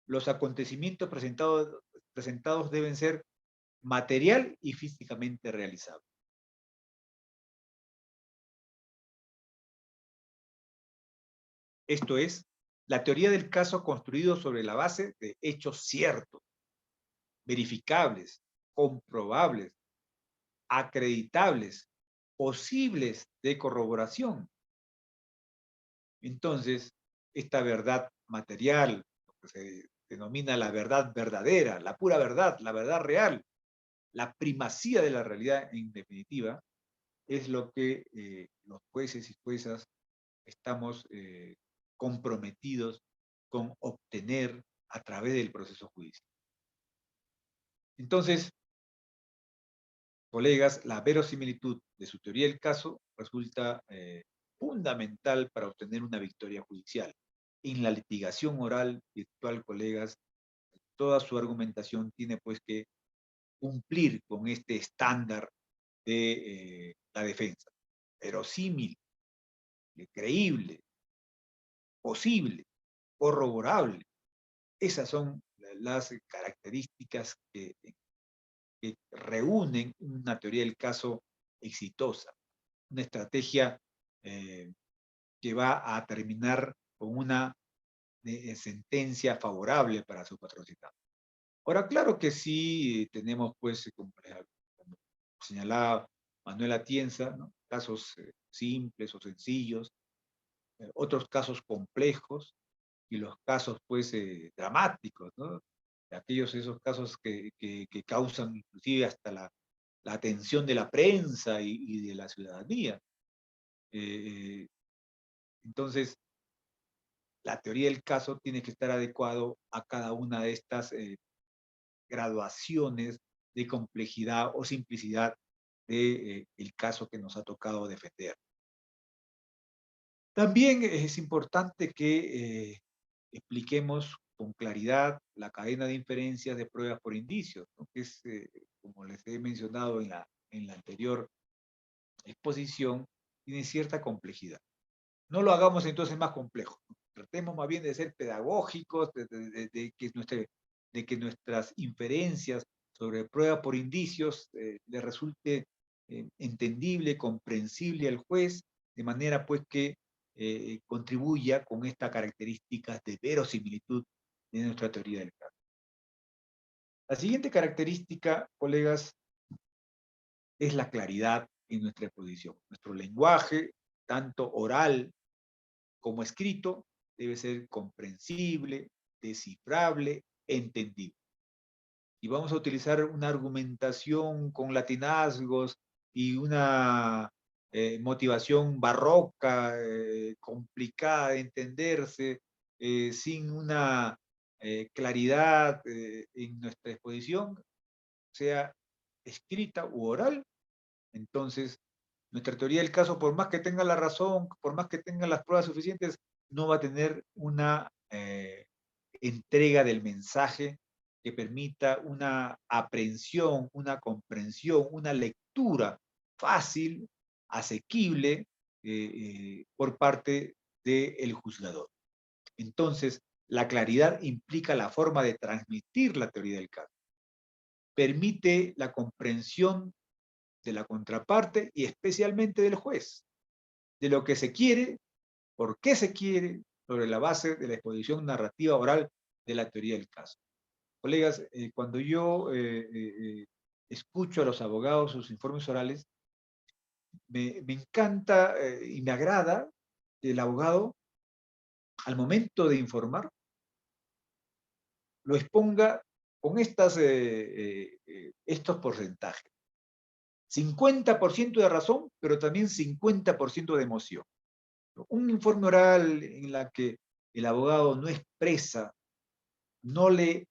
Los acontecimientos presentados deben ser material y físicamente realizables. Esto es, la teoría del caso construido sobre la base de hechos ciertos, verificables, comprobables, acreditables, posibles de corroboración. Entonces, esta verdad material, lo que se denomina la verdad verdadera, la pura verdad, la verdad real, la primacía de la realidad en definitiva, es lo que los jueces y juezas estamos comprometidos con obtener a través del proceso judicial. Entonces, colegas, la verosimilitud de su teoría del caso resulta fundamental para obtener una victoria judicial. En la litigación oral virtual, colegas, toda su argumentación tiene pues que cumplir con este estándar de la defensa. Verosímil, creíble, posible, corroborable. Esas son las características que reúnen una teoría del caso exitosa, una estrategia que va a terminar con una sentencia favorable para su patrocinado. Ahora, claro que sí tenemos, pues, como señalaba Manuel Atienza, ¿no? Casos simples o sencillos, otros casos complejos y los casos, pues, dramáticos, ¿no? Esos casos que causan inclusive hasta la atención de la prensa y de la ciudadanía. Entonces, la teoría del caso tiene que estar adecuado a cada una de estas graduaciones de complejidad o simplicidad de el caso que nos ha tocado defender. También es importante que expliquemos con claridad la cadena de inferencias de pruebas por indicios, ¿no? Que es, como les he mencionado en la anterior exposición, tiene cierta complejidad. No lo hagamos entonces más complejo. Tratemos más bien de ser pedagógicos, de que nuestras inferencias sobre prueba por indicios le resulte entendible, comprensible al juez, de manera pues que contribuya con estas características de verosimilitud de nuestra teoría del caso. La siguiente característica, colegas, es la claridad en nuestra exposición. Nuestro lenguaje, tanto oral como escrito, debe ser comprensible, descifrable, entendible. Y vamos a utilizar una argumentación con latinazgos y una motivación barroca, complicada de entenderse, sin una claridad en nuestra exposición, sea escrita u oral. Entonces, nuestra teoría del caso, por más que tenga la razón, por más que tenga las pruebas suficientes, no va a tener una entrega del mensaje que permita una aprehensión, una comprensión, una lectura fácil, asequible por parte del juzgador. Entonces, la claridad implica la forma de transmitir la teoría del caso. Permite la comprensión de la contraparte y especialmente del juez, de lo que se quiere, por qué se quiere, sobre la base de la exposición narrativa oral de la teoría del caso. Colegas, cuando yo escucho a los abogados sus informes orales, me encanta y me agrada que el abogado, al momento de informar, lo exponga con estos porcentajes. 50% de razón, pero también 50% de emoción. Un informe oral en la que el abogado no expresa, no le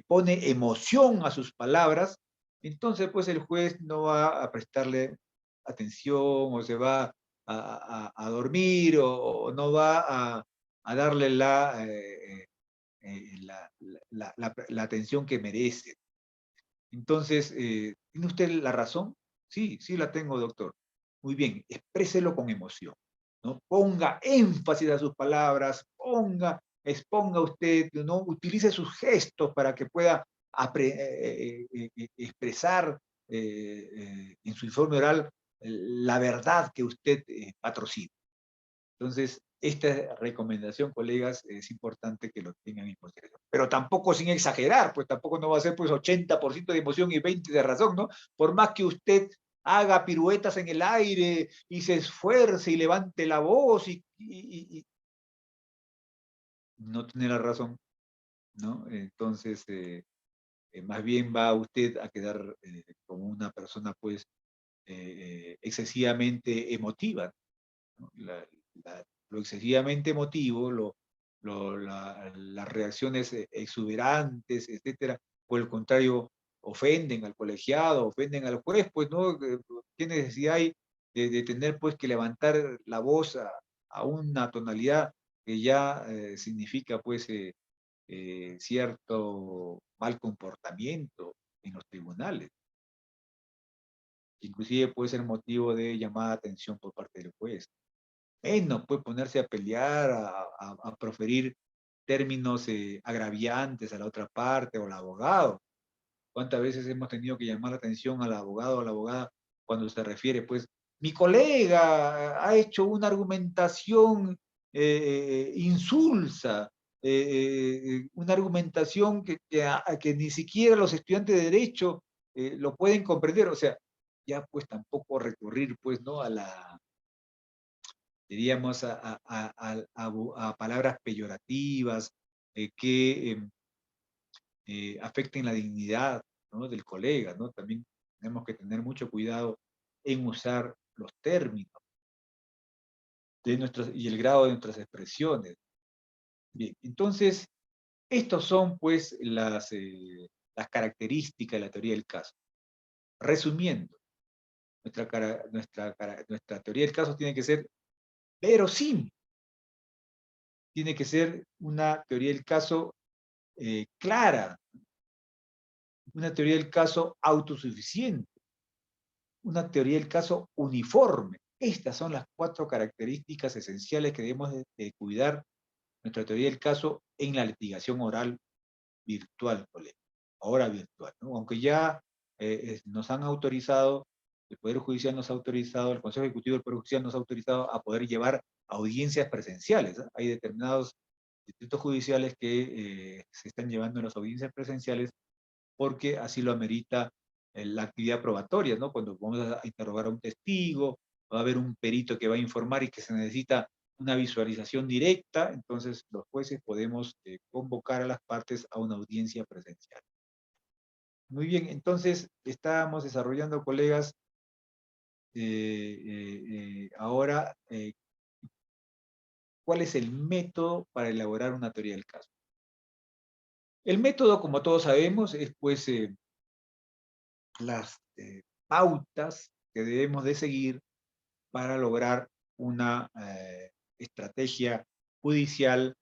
pone emoción a sus palabras, entonces pues el juez no va a prestarle atención o se va a dormir o no va a darle la atención que merece. Entonces, ¿tiene usted la razón? Sí, sí la tengo, doctor. Muy bien, expréselo con emoción, ¿no? Ponga énfasis a sus palabras, exponga usted, ¿no? Utilice sus gestos para que pueda expresar en su informe oral la verdad que usted patrocina. Entonces, esta recomendación, colegas, es importante que lo tengan en consideración. Pero tampoco sin exagerar, pues tampoco no va a ser pues 80% de emoción y 20% de razón, ¿no? Por más que usted haga piruetas en el aire y se esfuerce y levante la voz y no tiene la razón, ¿no? Entonces, más bien va usted a quedar como una persona, pues, excesivamente emotiva, ¿no? Lo excesivamente emotivo, las reacciones exuberantes, etcétera, por el contrario, ofenden al colegiado, ofenden al juez, pues no, ¿qué necesidad hay de tener pues que levantar la voz a una tonalidad que ya significa pues cierto mal comportamiento en los tribunales. Inclusive puede ser motivo de llamada de atención por parte del juez. No puede ponerse a pelear, a proferir términos agraviantes a la otra parte o al abogado. ¿Cuántas veces hemos tenido que llamar la atención al abogado o a la abogada cuando se refiere, pues, mi colega ha hecho una argumentación insulsa, una argumentación que ni siquiera los estudiantes de Derecho lo pueden comprender? O sea, ya pues tampoco recurrir, pues, ¿no? Diríamos, a palabras peyorativas que afecten la dignidad, ¿no?, del colega, ¿no? También tenemos que tener mucho cuidado en usar los términos y el grado de nuestras expresiones. Bien, entonces, estos son pues las características de la teoría del caso. Resumiendo, nuestra teoría del caso tiene que ser verosímil, tiene que ser una teoría del caso clara, una teoría del caso autosuficiente, una teoría del caso uniforme. Estas son las 4 características esenciales que debemos de cuidar nuestra teoría del caso en la litigación oral virtual, colega. Ahora virtual, ¿no? Aunque ya nos han autorizado, el Poder Judicial nos ha autorizado, el Consejo Ejecutivo del Poder Judicial nos ha autorizado a poder llevar audiencias presenciales, ¿eh? Hay determinados distritos judiciales que se están llevando en las audiencias presenciales porque así lo amerita la actividad probatoria, ¿no? Cuando vamos a interrogar a un testigo, va a haber un perito que va a informar y que se necesita una visualización directa, entonces los jueces podemos convocar a las partes a una audiencia presencial. Muy bien, entonces estábamos desarrollando, colegas, ahora, ¿cuál es el método para elaborar una teoría del caso? El método, como todos sabemos, es pues las pautas que debemos de seguir para lograr una estrategia judicial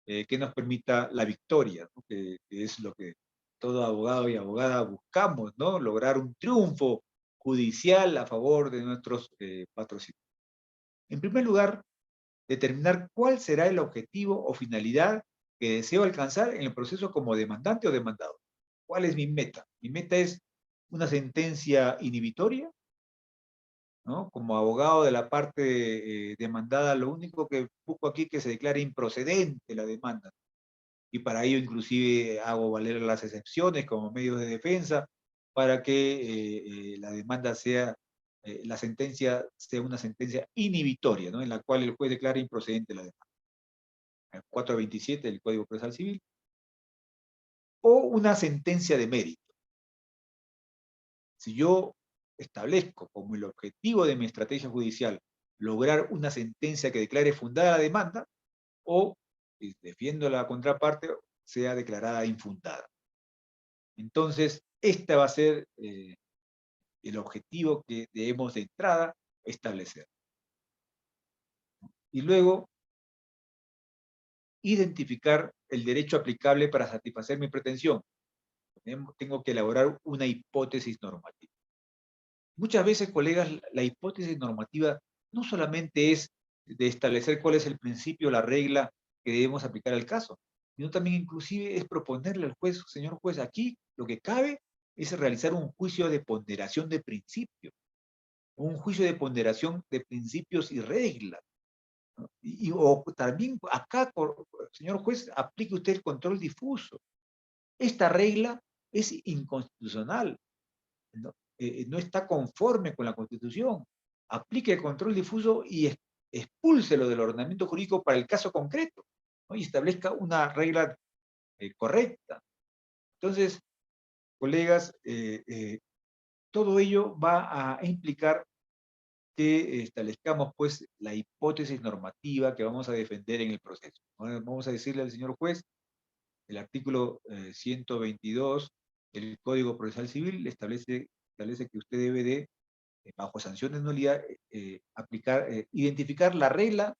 que nos permita la victoria, ¿no? Que es lo que todo abogado y abogada buscamos, ¿no? Lograr un triunfo judicial a favor de nuestros patrocinios. En primer lugar, determinar cuál será el objetivo o finalidad que deseo alcanzar en el proceso como demandante o demandado. ¿Cuál es mi meta? Mi meta es una sentencia inhibitoria, ¿no? Como abogado de la parte demandada, lo único que busco aquí es que se declare improcedente la demanda. Y para ello inclusive hago valer las excepciones como medios de defensa para que la demanda sea, la sentencia sea una sentencia inhibitoria, ¿no? En la cual el juez declara improcedente la demanda. El 427 del Código Procesal Civil. O una sentencia de mérito. Si yo establezco como el objetivo de mi estrategia judicial lograr una sentencia que declare fundada la demanda, o si defiendo la contraparte, sea declarada infundada. Entonces, este va a ser el objetivo que debemos de entrada establecer. Y luego, identificar el derecho aplicable para satisfacer mi pretensión. Tengo que elaborar una hipótesis normativa. Muchas veces, colegas, la hipótesis normativa no solamente es de establecer cuál es el principio, la regla que debemos aplicar al caso, sino también inclusive es proponerle al juez, señor juez, aquí lo que cabe es realizar un juicio de ponderación de principios, un juicio de ponderación de principios y reglas, ¿no? O también acá, señor juez, aplique usted el control difuso. Esta regla es inconstitucional, ¿no? No está conforme con la Constitución. Aplique el control difuso y expúlselo del ordenamiento jurídico para el caso concreto, ¿no? Y establezca una regla correcta. Entonces, colegas, todo ello va a implicar que establezcamos pues la hipótesis normativa que vamos a defender en el proceso. Vamos a decirle al señor juez, el artículo 122 del Código Procesal Civil establece que usted debe de bajo sanción de nulidad, identificar la regla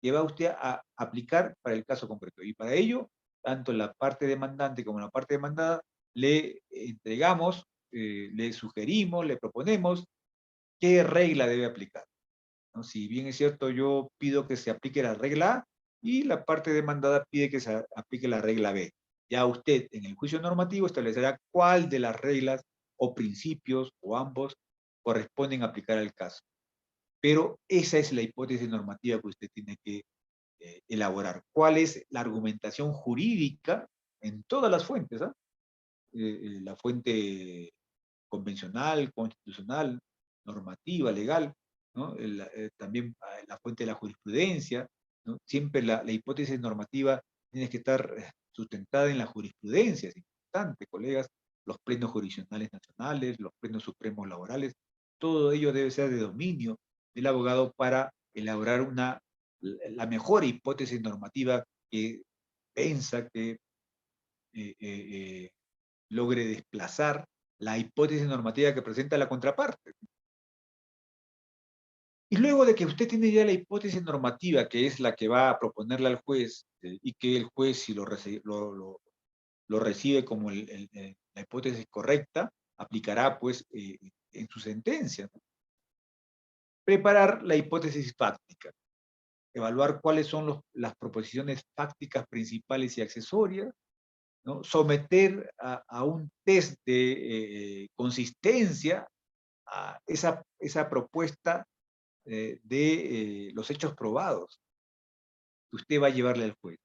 que va usted a aplicar para el caso concreto. Y para ello, tanto la parte demandante como la parte demandada, le entregamos, le sugerimos, le proponemos qué regla debe aplicar, ¿no? Si bien es cierto, yo pido que se aplique la regla A y la parte demandada pide que se aplique la regla B. Ya usted en el juicio normativo establecerá cuál de las reglas o principios o ambos corresponden aplicar al caso. Pero esa es la hipótesis normativa que usted tiene que elaborar. ¿Cuál es la argumentación jurídica en todas las fuentes? ¿Ah? La fuente convencional, constitucional, normativa, legal, ¿no? También la fuente de la jurisprudencia, ¿no? Siempre la hipótesis normativa tiene que estar sustentada en la jurisprudencia, es importante, colegas, los plenos jurisdiccionales nacionales, los plenos supremos laborales, todo ello debe ser de dominio del abogado para elaborar la mejor hipótesis normativa que piensa que logre desplazar la hipótesis normativa que presenta la contraparte. Y luego de que usted tiene ya la hipótesis normativa, que es la que va a proponerle al juez, y que el juez, si lo recibe como la hipótesis correcta, aplicará pues en su sentencia, ¿no? Preparar la hipótesis fáctica, evaluar cuáles son las proposiciones fácticas principales y accesorias, ¿no? Someter a un test de consistencia a esa propuesta de los hechos probados que usted va a llevarle al juez.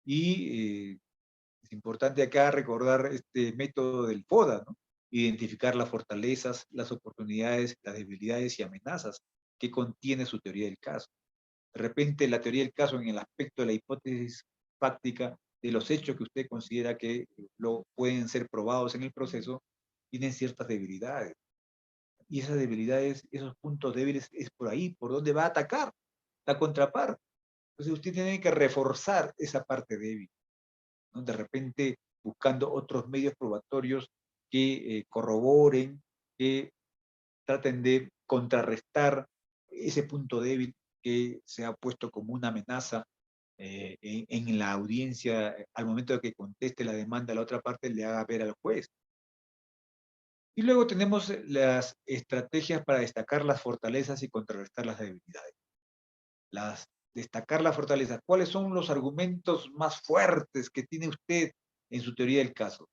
Y es importante acá recordar este método del FODA, ¿no? Identificar las fortalezas, las oportunidades, las debilidades y amenazas que contiene su teoría del caso. De repente la teoría del caso en el aspecto de la hipótesis fáctica de los hechos que usted considera que pueden ser probados en el proceso, tienen ciertas debilidades. Y esas debilidades, esos puntos débiles, es por ahí, por donde va a atacar la contraparte. Entonces usted tiene que reforzar esa parte débil, ¿no? De repente buscando otros medios probatorios que corroboren, que traten de contrarrestar ese punto débil que se ha puesto como una amenaza en la audiencia, al momento de que conteste la demanda, la otra parte le haga ver al juez. Y luego tenemos las estrategias para destacar las fortalezas y contrarrestar las debilidades. Destacar las fortalezas. ¿Cuáles son los argumentos más fuertes que tiene usted en su teoría del caso?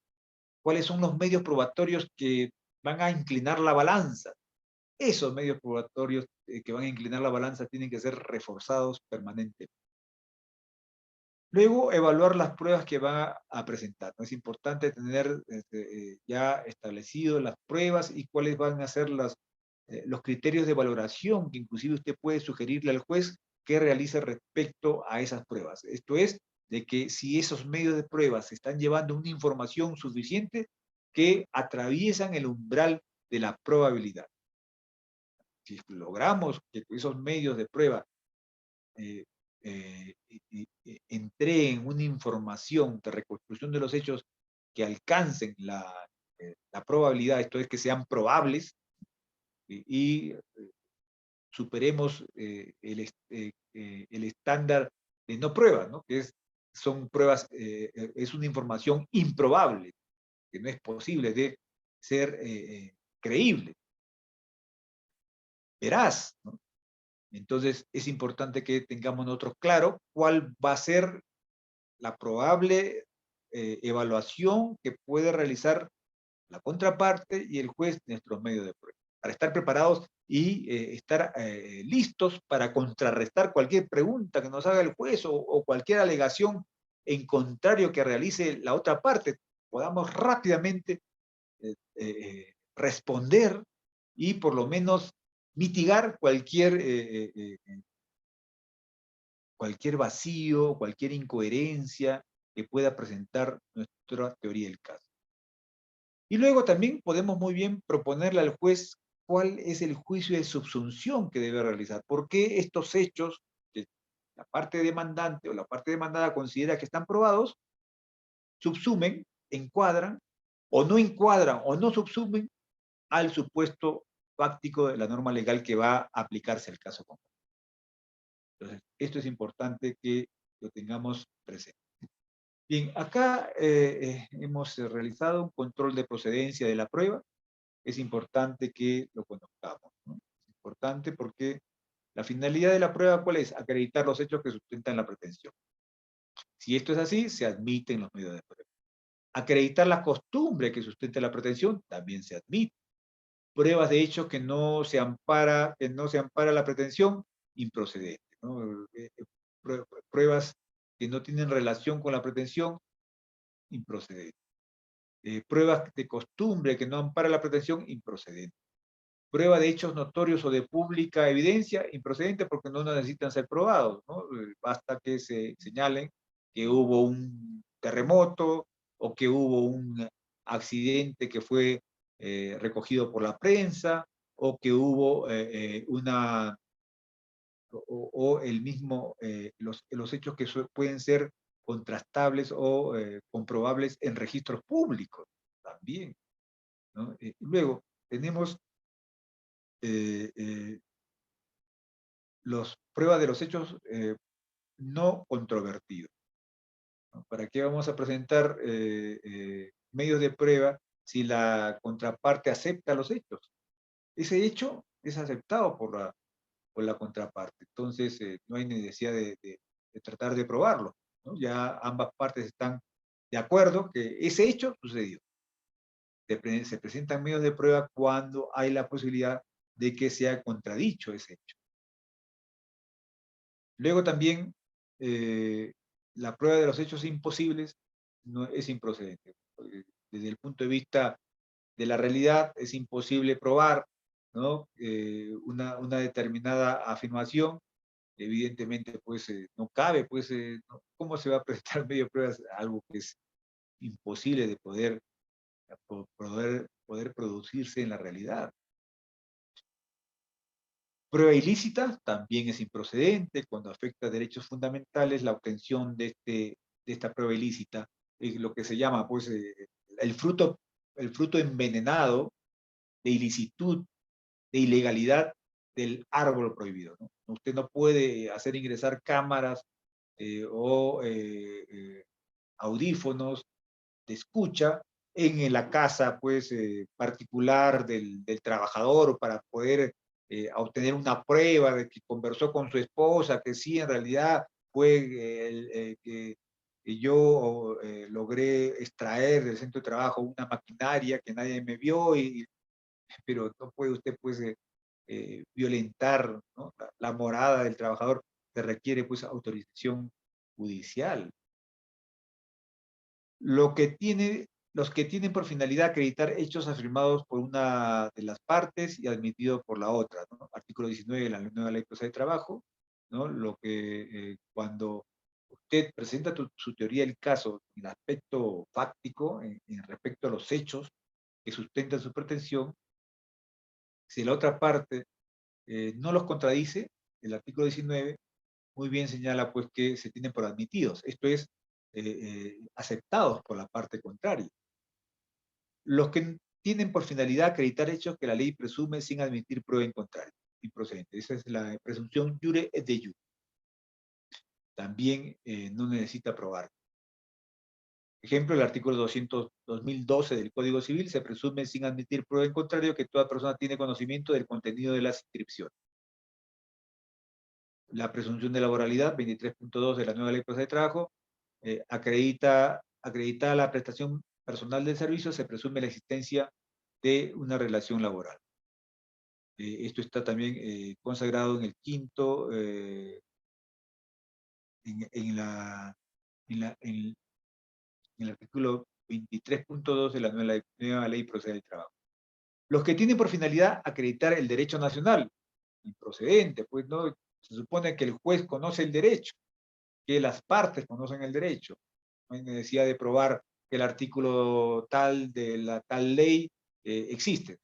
¿Cuáles son los medios probatorios que van a inclinar la balanza? Esos medios probatorios que van a inclinar la balanza tienen que ser reforzados permanentemente. Luego, evaluar las pruebas que va a presentar. Es importante tener ya establecido las pruebas y cuáles van a ser los criterios de valoración que inclusive usted puede sugerirle al juez que realice respecto a esas pruebas. Esto es, de que si esos medios de pruebas están llevando una información suficiente que atraviesan el umbral de la probabilidad. Si logramos que esos medios de prueba entreguen una información de reconstrucción de los hechos que alcancen la probabilidad, esto es que sean probables, y superemos el estándar de no pruebas, ¿no? Que son pruebas, es una información improbable, que no es posible de ser creíble, veraz, ¿no? Entonces es importante que tengamos nosotros claro cuál va a ser la probable evaluación que puede realizar la contraparte y el juez de nuestros medios de prueba, para estar preparados y estar listos para contrarrestar cualquier pregunta que nos haga el juez o cualquier alegación en contrario que realice la otra parte, podamos rápidamente responder y por lo menos mitigar cualquier vacío, cualquier incoherencia que pueda presentar nuestra teoría del caso. Y luego también podemos muy bien proponerle al juez cuál es el juicio de subsunción que debe realizar. ¿Por qué estos hechos que la parte demandante o la parte demandada considera que están probados, subsumen, encuadran, o no subsumen al supuesto fáctico de la norma legal que va a aplicarse al caso concreto. Entonces, esto es importante que lo tengamos presente. Bien, acá hemos realizado un control de procedencia de la prueba. Es importante que lo conozcamos, ¿no? Es importante porque la finalidad de la prueba, ¿cuál es? Acreditar los hechos que sustentan la pretensión. Si esto es así, se admiten los medios de prueba. Acreditar la costumbre que sustenta la pretensión, también se admite. Pruebas de hechos que no se ampara la pretensión, improcedente, ¿no? Pruebas que no tienen relación con la pretensión, improcedente. Pruebas de costumbre que no ampara la pretensión, improcedente. Prueba de hechos notorios o de pública evidencia, improcedente porque no necesitan ser probados, ¿no? Basta que se señalen que hubo un terremoto o que hubo un accidente que fue recogido por la prensa o que hubo o el mismo, los hechos que pueden ser contrastables o comprobables en registros públicos también, ¿no? Luego, tenemos las pruebas de los hechos no controvertidos, ¿no? ¿Para qué vamos a presentar medios de prueba si la contraparte acepta los hechos? Ese hecho es aceptado por la contraparte, entonces no hay necesidad de tratar de probarlo, ¿no? Ya ambas partes están de acuerdo que ese hecho sucedió. Se presentan medios de prueba cuando hay la posibilidad de que sea contradicho ese hecho. Luego también, la prueba de los hechos imposibles no es improcedente. Desde el punto de vista de la realidad es imposible probar, ¿no? Una determinada afirmación, evidentemente pues no cabe, pues ¿no? ¿Cómo se va a presentar medio de pruebas algo que es imposible de poder producirse en la realidad? Prueba ilícita también es improcedente cuando afecta derechos fundamentales. La obtención de esta prueba ilícita es lo que se llama pues, el fruto envenenado de ilicitud, de ilegalidad del árbol prohibido, ¿no? Usted no puede hacer ingresar cámaras o audífonos de escucha en la casa pues, particular del trabajador para poder obtener una prueba de que conversó con su esposa, que sí, en realidad fue que yo logré extraer del centro de trabajo una maquinaria que nadie me vio, pero no puede usted pues violentar, ¿no? La morada del trabajador, se requiere pues autorización judicial. Los que tienen por finalidad acreditar hechos afirmados por una de las partes y admitidos por la otra, ¿no? Artículo 19 de la nueva ley de trabajo, ¿no? Lo que cuando usted presenta su teoría del caso en el aspecto fáctico, en respecto a los hechos que sustentan su pretensión, si la otra parte no los contradice, el artículo 19 muy bien señala pues que se tienen por admitidos, esto es, aceptados por la parte contraria. Los que tienen por finalidad acreditar hechos que la ley presume sin admitir prueba en contrario, improcedente. Esa es la presunción jure et de jure. También no necesita probar. Ejemplo, el artículo 2012 del Código Civil se presume sin admitir prueba en contrario que toda persona tiene conocimiento del contenido de las inscripciones. La presunción de laboralidad, 23.2 de la nueva ley de trabajo, acredita la prestación personal del servicio, se presume la existencia de una relación laboral. Esto está también consagrado en el quinto, en el artículo 23.2 de la nueva ley procesal del trabajo. Los que tienen por finalidad acreditar el derecho nacional, improcedente, pues no, se supone que el juez conoce el derecho, que las partes conocen el derecho. No hay necesidad de probar que el artículo tal de la tal ley existe.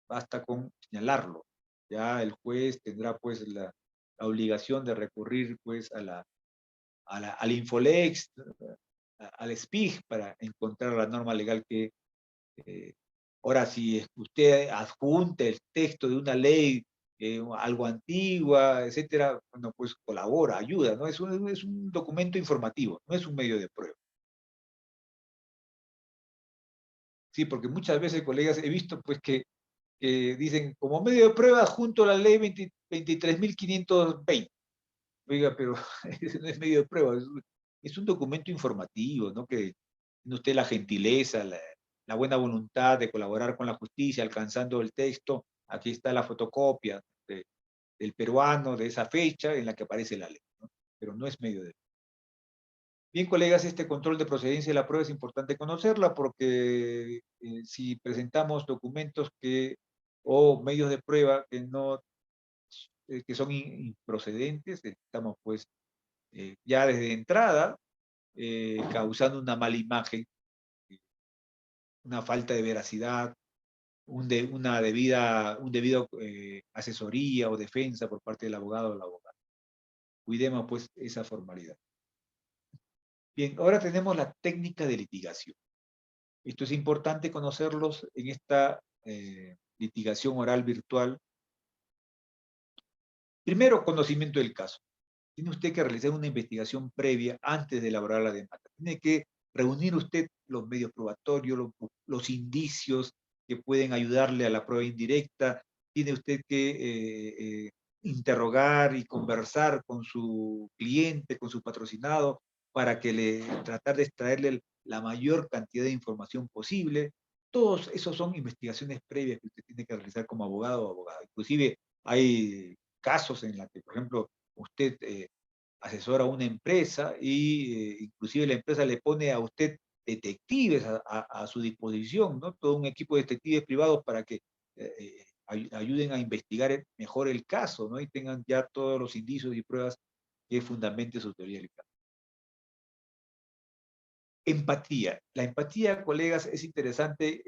Basta con señalarlo. Ya el juez tendrá pues la obligación de recurrir pues al Infolex, al SPIG para encontrar la norma legal que Ahora, si usted adjunta el texto de una ley, algo antigua, etcétera, bueno, pues colabora, ayuda, ¿no? Es un documento informativo, no es un medio de prueba. Sí, porque muchas veces, colegas, he visto pues que dicen, como medio de prueba, junto a la ley 23.520. Oiga, pero ese no es medio de prueba, es un documento informativo, ¿no? Que tiene usted la gentileza, la buena voluntad de colaborar con la justicia, alcanzando el texto. Aquí está la fotocopia del peruano de esa fecha en la que aparece la ley, ¿no? Pero no es medio de prueba. Bien, colegas, este control de procedencia de la prueba es importante conocerla porque si presentamos documentos o medios de prueba que no que son improcedentes, estamos pues ya desde entrada causando una mala imagen, una falta de veracidad, un debido asesoría o defensa por parte del abogado o la abogada. Cuidemos pues esa formalidad. Bien, ahora tenemos la técnica de litigación. Esto es importante conocerlos en esta litigación oral virtual. Primero, conocimiento del caso. Tiene usted que realizar una investigación previa antes de elaborar la demanda. Tiene que reunir usted los medios probatorios, los indicios que pueden ayudarle a la prueba indirecta. Tiene usted que interrogar y conversar con su cliente, con su patrocinado, para tratar de extraerle la mayor cantidad de información posible. Todos esos son investigaciones previas que usted tiene que realizar como abogado o abogada. Inclusive hay casos en los que, por ejemplo, usted asesora a una empresa y inclusive la empresa le pone a usted detectives a su disposición, ¿no? Todo un equipo de detectives privados para que ayuden a investigar mejor el caso, ¿no? Y tengan ya todos los indicios y pruebas que fundamente su teoría del caso. Empatía. La empatía, colegas, es interesante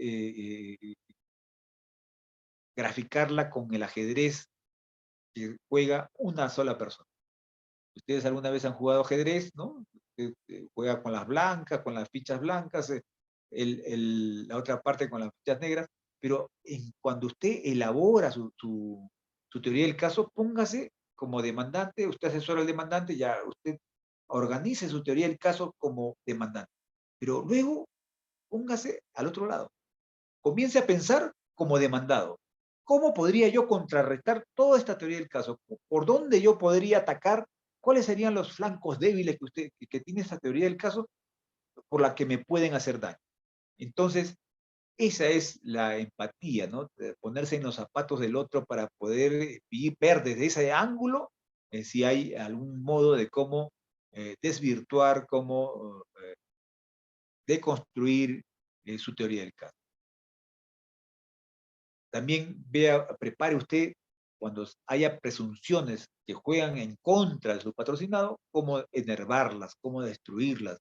graficarla con el ajedrez que juega una sola persona. Ustedes alguna vez han jugado ajedrez, ¿no? Juega con las blancas, con las fichas blancas, la otra parte con las fichas negras, pero cuando usted elabora su teoría del caso, póngase como demandante, usted asesora al demandante, ya usted organice su teoría del caso como demandante, pero luego póngase al otro lado. Comience a pensar como demandado. ¿Cómo podría yo contrarrestar toda esta teoría del caso? ¿Por dónde yo podría atacar? ¿Cuáles serían los flancos débiles que tiene esta teoría del caso por la que me pueden hacer daño? Entonces, esa es la empatía, ¿no? De ponerse en los zapatos del otro para poder ver desde ese ángulo si hay algún modo de cómo desvirtuar, cómo deconstruir su teoría del caso. También prepare usted cuando haya presunciones que juegan en contra de su patrocinado, cómo enervarlas, cómo destruirlas,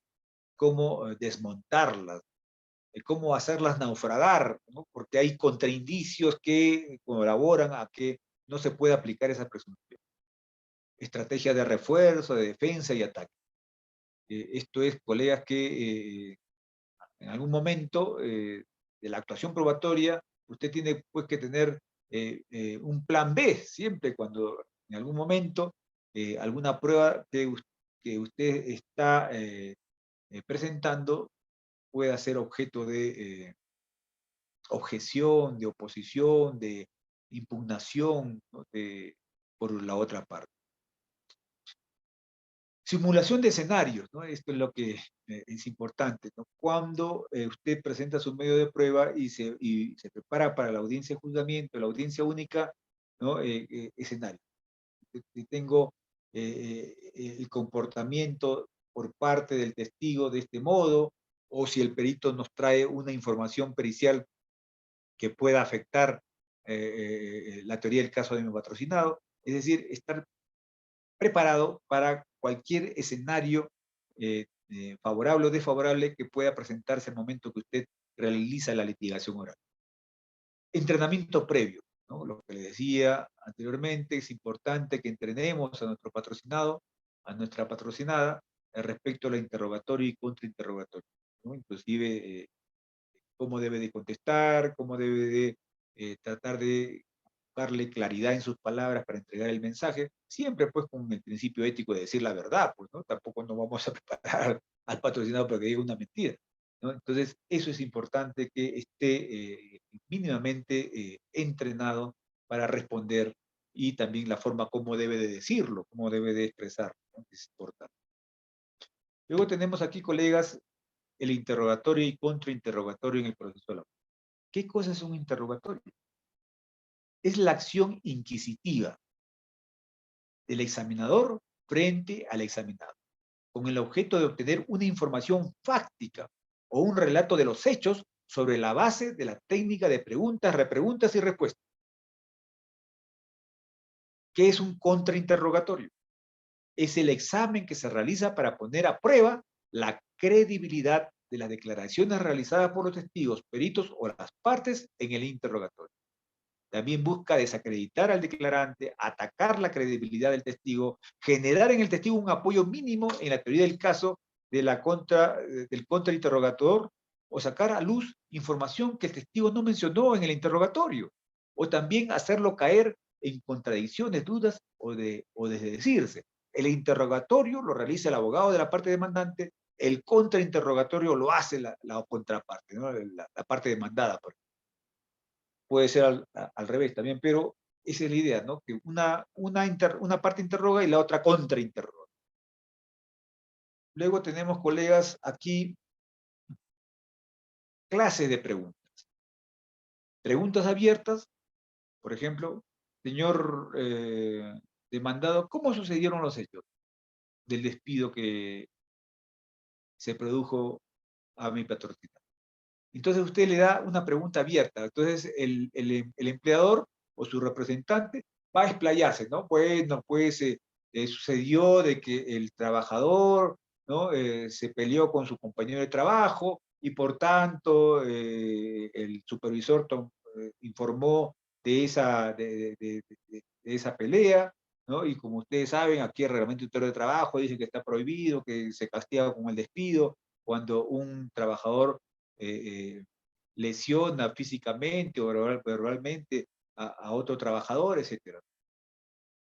cómo desmontarlas, cómo hacerlas naufragar, ¿no? Porque hay contraindicios que colaboran a que no se pueda aplicar esa presunción. Estrategia de refuerzo, de defensa y ataque. Esto es, colegas, que en algún momento de la actuación probatoria, usted tiene pues que tener un plan B, siempre cuando en algún momento alguna prueba que usted está presentando pueda ser objeto de objeción, de oposición, de impugnación, ¿no? Por la otra parte. Simulación de escenarios, ¿no? Esto es lo que es importante, ¿no? Cuando usted presenta su medio de prueba y se prepara para la audiencia de juzgamiento, la audiencia única, ¿no? Escenario. Si tengo el comportamiento por parte del testigo de este modo, o si el perito nos trae una información pericial que pueda afectar la teoría del caso de mi patrocinado, es decir, estar preparado para cualquier escenario favorable o desfavorable que pueda presentarse al momento que usted realiza la litigación oral. Entrenamiento previo, ¿no? Lo que le decía anteriormente, es importante que entrenemos a nuestro patrocinado, a nuestra patrocinada, respecto a la interrogatorio y contrainterrogatorio, ¿no? Inclusive cómo debe de contestar, cómo debe de tratar de darle claridad en sus palabras para entregar el mensaje, siempre pues con el principio ético de decir la verdad, pues, ¿no? Tampoco no vamos a preparar al patrocinado para que diga una mentira, ¿no? Entonces, eso es importante que esté mínimamente entrenado para responder y también la forma como debe de decirlo, cómo debe de expresarlo, ¿no? Es importante. Luego tenemos aquí, colegas, el interrogatorio y contrainterrogatorio en el proceso laboral. ¿Qué cosa es un interrogatorio? Es la acción inquisitiva del examinador frente al examinado, con el objeto de obtener una información fáctica o un relato de los hechos sobre la base de la técnica de preguntas, repreguntas y respuestas. ¿Qué es un contrainterrogatorio? Es el examen que se realiza para poner a prueba la credibilidad de las declaraciones realizadas por los testigos, peritos o las partes en el interrogatorio. También busca desacreditar al declarante, atacar la credibilidad del testigo, generar en el testigo un apoyo mínimo en la teoría del caso de del contrainterrogador o sacar a luz información que el testigo no mencionó en el interrogatorio, o también hacerlo caer en contradicciones, dudas o desdecirse. El interrogatorio lo realiza el abogado de la parte demandante, el contrainterrogatorio lo hace la contraparte, ¿no? La parte demandada. Puede ser al revés también, pero esa es la idea, ¿no? Que una parte interroga y la otra contrainterroga. Luego tenemos, colegas, aquí clases de preguntas. Preguntas abiertas, por ejemplo, señor demandado, ¿cómo sucedieron los hechos del despido que se produjo a mi patrocinador? Entonces usted le da una pregunta abierta. Entonces el empleador o su representante va a explayarse, ¿no? Bueno, pues sucedió de que el trabajador, ¿no? Se peleó con su compañero de trabajo y por tanto el supervisor informó de esa pelea, ¿no? Y como ustedes saben, aquí el reglamento interno de trabajo dice que está prohibido, que se castiga con el despido cuando un trabajador lesiona físicamente o verbalmente a otro trabajador, etcétera.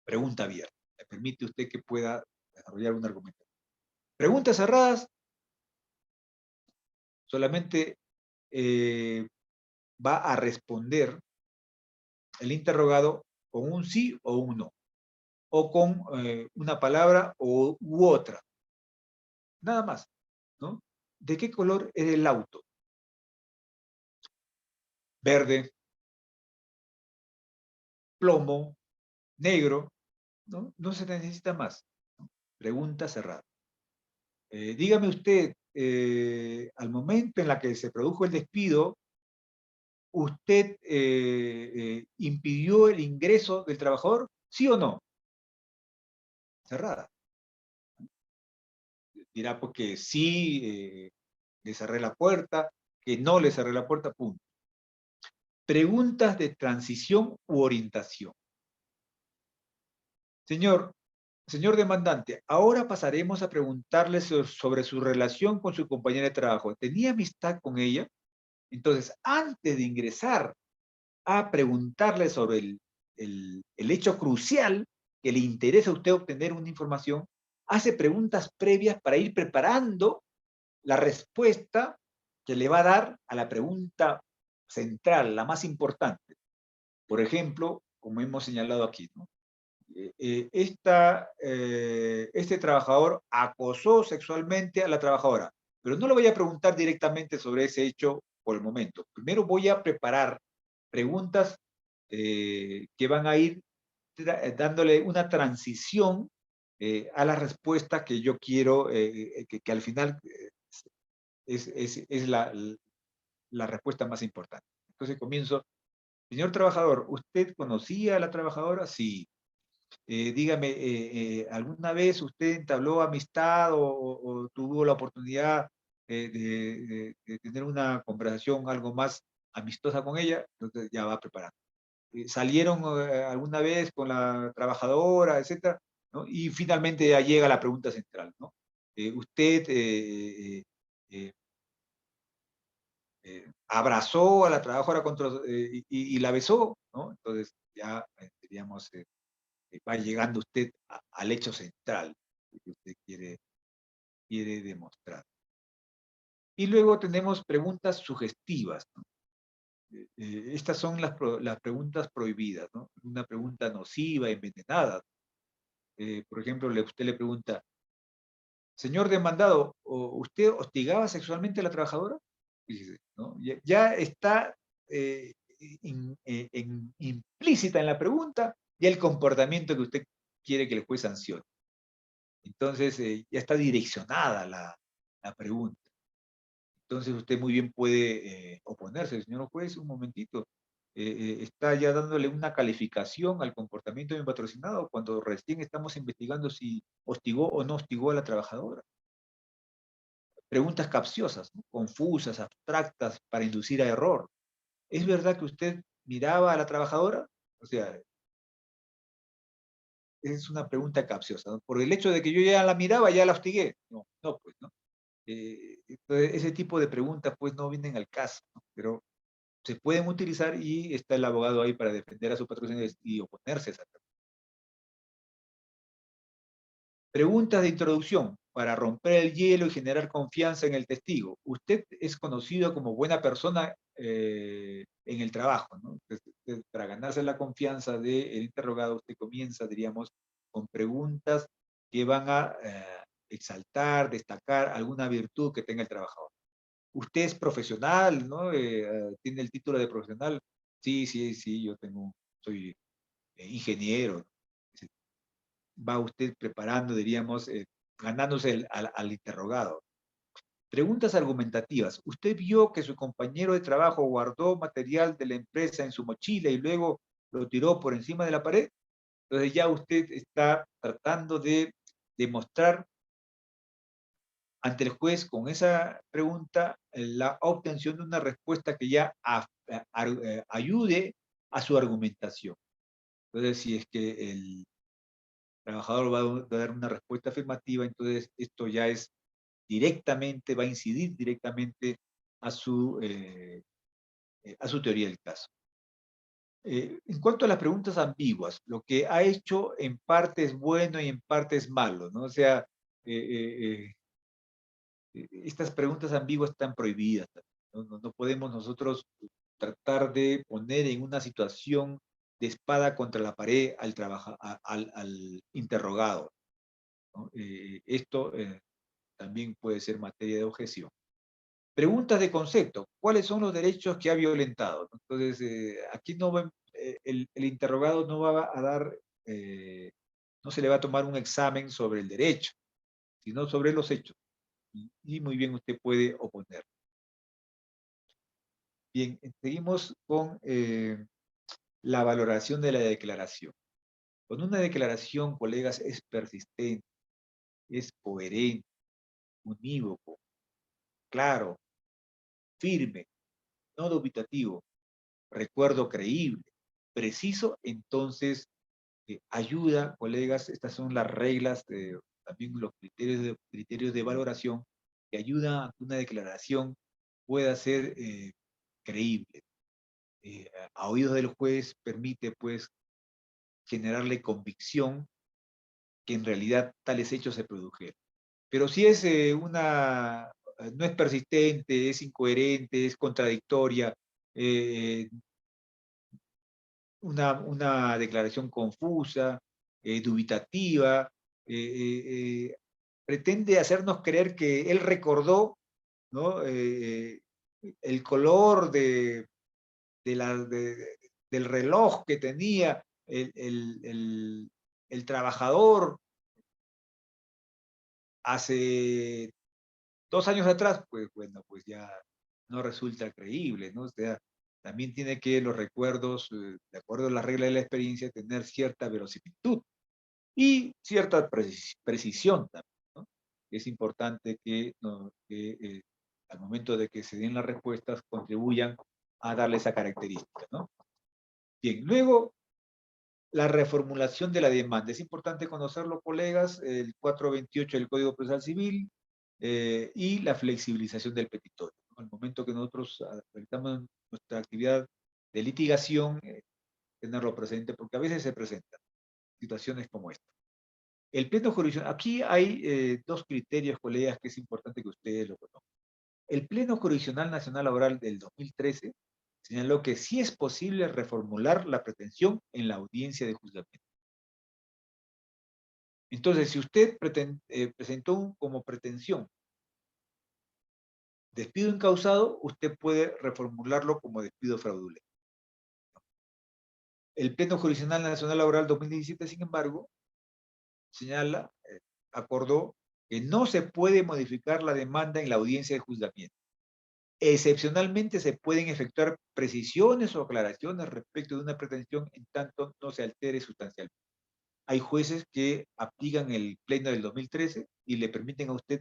Pregunta abierta. Le permite a usted que pueda desarrollar un argumento. Preguntas cerradas, solamente va a responder el interrogado con un sí o un no, o con una palabra u otra. Nada más, ¿no? ¿De qué color es el auto? Verde, plomo, negro, ¿no? No se necesita más, ¿no? Pregunta cerrada. Dígame usted, al momento en la que se produjo el despido, ¿usted impidió el ingreso del trabajador? ¿Sí o no? Cerrada. Dirá porque sí, le cerré la puerta, que no le cerré la puerta, punto. Preguntas de transición u orientación. Señor demandante, ahora pasaremos a preguntarle sobre su relación con su compañera de trabajo. ¿Tenía amistad con ella? Entonces, antes de ingresar a preguntarle sobre el hecho crucial que le interesa a usted obtener una información, hace preguntas previas para ir preparando la respuesta que le va a dar a la pregunta central, la más importante. Por ejemplo, como hemos señalado aquí, ¿no? Este trabajador acosó sexualmente a la trabajadora, pero no le voy a preguntar directamente sobre ese hecho por el momento. Primero voy a preparar preguntas que van a ir dándole una transición a la respuesta que yo quiero, que al final es la respuesta más importante. Entonces comienzo, señor trabajador, ¿usted conocía a la trabajadora? Sí. Dígame, ¿alguna vez usted entabló amistad o tuvo la oportunidad de tener una conversación algo más amistosa con ella? Entonces ya va preparando. ¿Salieron alguna vez con la trabajadora, etcétera? ¿No? Y finalmente ya llega la pregunta central, ¿no? ¿Usted abrazó a la trabajadora y la besó, ¿no? Entonces ya, diríamos, va llegando usted al hecho central que usted quiere demostrar. Y luego tenemos preguntas sugestivas, ¿no? Estas son las preguntas prohibidas, ¿no? Una pregunta nociva, envenenada. Por ejemplo, usted le pregunta, señor demandado, ¿usted hostigaba sexualmente a la trabajadora? Fíjese, ¿no? Ya está implícita en la pregunta y el comportamiento que usted quiere que el juez sancione. Entonces, ya está direccionada la pregunta. Entonces, usted muy bien puede oponerse. Señor juez, un momentito. Está ya dándole una calificación al comportamiento de mi patrocinado cuando recién estamos investigando si hostigó o no hostigó a la trabajadora. Preguntas capciosas, ¿no? Confusas, abstractas, para inducir a error. ¿Es verdad que usted miraba a la trabajadora? O sea, es una pregunta capciosa, ¿no? Por el hecho de que yo ya la miraba, ya la hostigué. No, no, pues, ¿no? Entonces, ese tipo de preguntas, pues, no vienen al caso, ¿no? Pero se pueden utilizar y está el abogado ahí para defender a su patrocinador y oponerse a esa pregunta. Preguntas de introducción para romper el hielo y generar confianza en el testigo. Usted es conocido como buena persona en el trabajo, ¿no? Entonces, para ganarse la confianza del interrogado, usted comienza, diríamos, con preguntas que van a exaltar, destacar alguna virtud que tenga el trabajador. Usted es profesional, ¿no? Tiene el título de profesional. Sí, sí, sí, soy ingeniero, ¿no? Va usted preparando, diríamos, ganándose al interrogado. Preguntas argumentativas. ¿Usted vio que su compañero de trabajo guardó material de la empresa en su mochila y luego lo tiró por encima de la pared? Entonces ya usted está tratando de demostrar ante el juez con esa pregunta la obtención de una respuesta que ya ayude a su argumentación. Entonces, si es que el trabajador va a dar una respuesta afirmativa, entonces esto ya es directamente, va a incidir directamente a su teoría del caso. En cuanto a las preguntas ambiguas, lo que ha hecho en parte es bueno y en parte es malo, ¿no? O sea, estas preguntas ambiguas están prohibidas. No podemos nosotros tratar de poner en una situación de espada contra la pared al interrogado, ¿no? Esto también puede ser materia de objeción. Preguntas de concepto. ¿Cuáles son los derechos que ha violentado? Entonces, aquí no va, el interrogado no va a dar, no se le va a tomar un examen sobre el derecho, sino sobre los hechos. Y muy bien usted puede oponer. Bien, seguimos con la valoración de la declaración. Cuando una declaración, colegas, es persistente, es coherente, unívoco, claro, firme, no dubitativo, recuerdo creíble, preciso, entonces ayuda, colegas, estas son las reglas, también los criterios de valoración que ayudan a que una declaración pueda ser creíble. A oídos del juez permite, pues, generarle convicción que en realidad tales hechos se produjeron. Pero si es no es persistente, es incoherente, es contradictoria, eh, una declaración confusa, dubitativa, pretende hacernos creer que él recordó, ¿no? El color del reloj que tenía el trabajador hace 2 años atrás, pues bueno, pues ya no resulta creíble, ¿no? O sea, también tiene que los recuerdos, de acuerdo a las reglas de la experiencia, tener cierta verosimilitud y cierta precisión también, ¿no? Es importante que al momento de que se den las respuestas contribuyan a darle esa característica, ¿no? Bien, luego la reformulación de la demanda. Es importante conocerlo, colegas, el 428 del Código Procesal Civil y la flexibilización del petitorio. Al momento que nosotros realizamos nuestra actividad de litigación, tenerlo presente, porque a veces se presentan situaciones como esta. El pleno jurisdiccional, aquí hay dos criterios, colegas, que es importante que ustedes lo conozcan. El Pleno Jurisdiccional Nacional Laboral del 2013 señaló que sí es posible reformular la pretensión en la audiencia de juzgamiento. Entonces, si usted presentó como pretensión despido incausado, usted puede reformularlo como despido fraudulento. El Pleno Jurisdiccional Nacional Laboral 2017, sin embargo, señala, acordó que no se puede modificar la demanda en la audiencia de juzgamiento. Excepcionalmente se pueden efectuar precisiones o aclaraciones respecto de una pretensión en tanto no se altere sustancialmente. Hay jueces que aplican el pleno del 2013 y le permiten a usted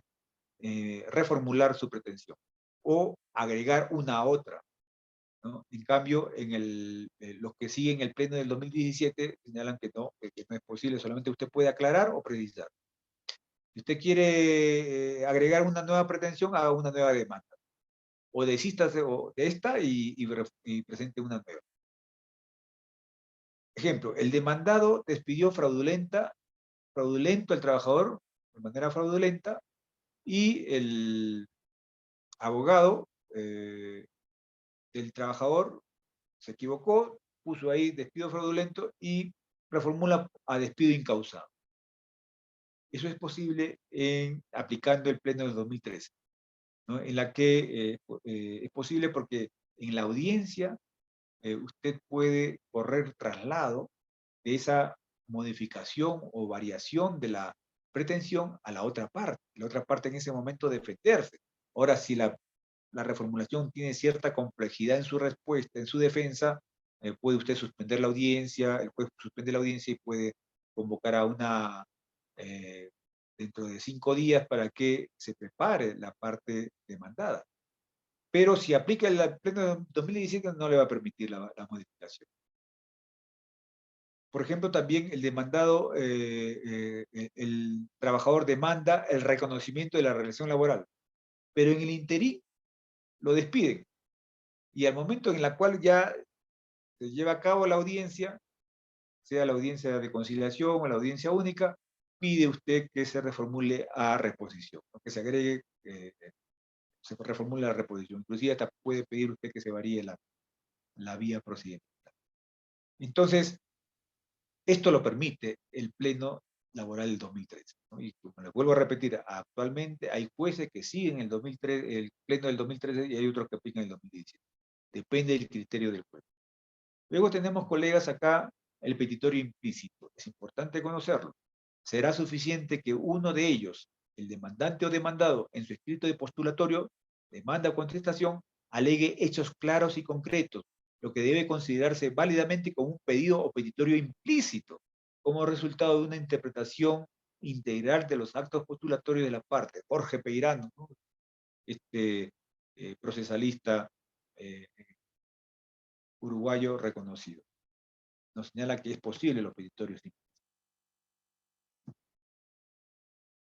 reformular su pretensión o agregar una a otra, ¿no? En cambio, los que siguen el pleno del 2017 señalan que no es posible, solamente usted puede aclarar o precisar. Si usted quiere agregar una nueva pretensión, haga una nueva demanda. O desistas de esta y presente una nueva. Ejemplo, el demandado despidió fraudulento al trabajador de manera fraudulenta y el abogado del trabajador se equivocó, puso ahí despido fraudulento y reformula a despido incausado. Eso es posible aplicando el pleno del 2013, ¿no? En la que es posible porque en la audiencia usted puede correr traslado de esa modificación o variación de la pretensión a la otra parte. La otra parte en ese momento defenderse. Ahora, si la reformulación tiene cierta complejidad en su respuesta, en su defensa, puede usted suspender la audiencia, el juez suspende la audiencia y puede convocar a una dentro de 5 días para que se prepare la parte demandada. Pero si aplica el pleno de 2017 no le va a permitir la modificación. Por ejemplo, también el demandado, el trabajador demanda el reconocimiento de la relación laboral, pero en el interín lo despiden. Y al momento en el cual ya se lleva a cabo la audiencia, sea la audiencia de conciliación o la audiencia única, pide usted que se reformule a reposición, que se agregue, se reformule a reposición. Inclusive hasta puede pedir usted que se varíe la vía procedimental. Entonces, esto lo permite el Pleno Laboral del 2013, ¿no? Y como les vuelvo a repetir, actualmente hay jueces que siguen el Pleno del 2013 y hay otros que aplican el 2017. Depende del criterio del juez. Luego tenemos, colegas, acá el petitorio implícito. Es importante conocerlo. Será suficiente que uno de ellos, el demandante o demandado, en su escrito de postulatorio, demanda o contestación, alegue hechos claros y concretos, lo que debe considerarse válidamente como un pedido o petitorio implícito, como resultado de una interpretación integral de los actos postulatorios de la parte. Jorge Peirano, ¿no? Procesalista uruguayo reconocido, nos señala que es posible los petitorios implícitos.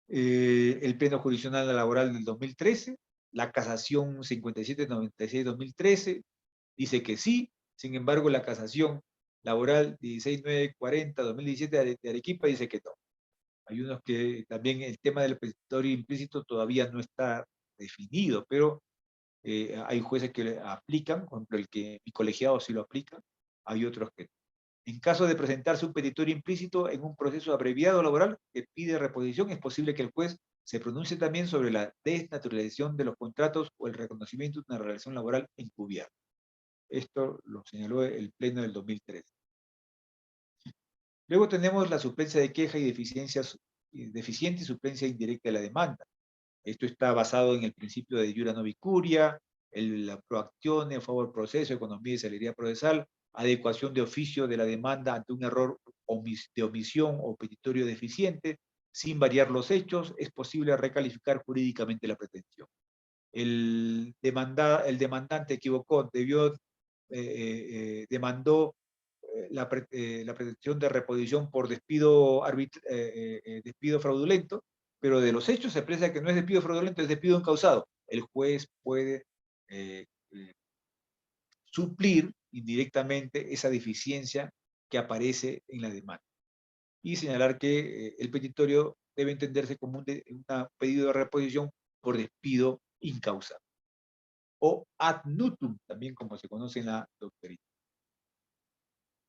El Pleno Jurisdiccional Laboral del 2013, la casación 5796-2013, dice que sí. Sin embargo, la casación laboral 16940-2017 de Arequipa dice que no. Hay unos que también el tema del petitorio implícito todavía no está definido, pero hay jueces que aplican, por ejemplo, mi colegiado sí lo aplica, hay otros que no. En caso de presentarse un petitorio implícito en un proceso abreviado laboral que pide reposición, es posible que el juez se pronuncie también sobre la desnaturalización de los contratos o el reconocimiento de una relación laboral encubierta. Esto lo señaló el Pleno del 2013. Luego tenemos la suplencia de queja y deficiente y suplencia indirecta de la demanda. Esto está basado en el principio de iura novi curia, la proacción en favor del proceso, economía y celeridad procesal, adecuación de oficio de la demanda ante un error de omisión o petitorio deficiente, sin variar los hechos, es posible recalificar jurídicamente la pretensión. El demandante equivocó, demandó la pretensión de reposición por despido fraudulento, pero de los hechos se expresa que no es despido fraudulento, es despido incausado. El juez puede suplir indirectamente esa deficiencia que aparece en la demanda. Y señalar que el petitorio debe entenderse como un pedido de reposición por despido incausado, o ad nutum, también como se conoce en la doctrina.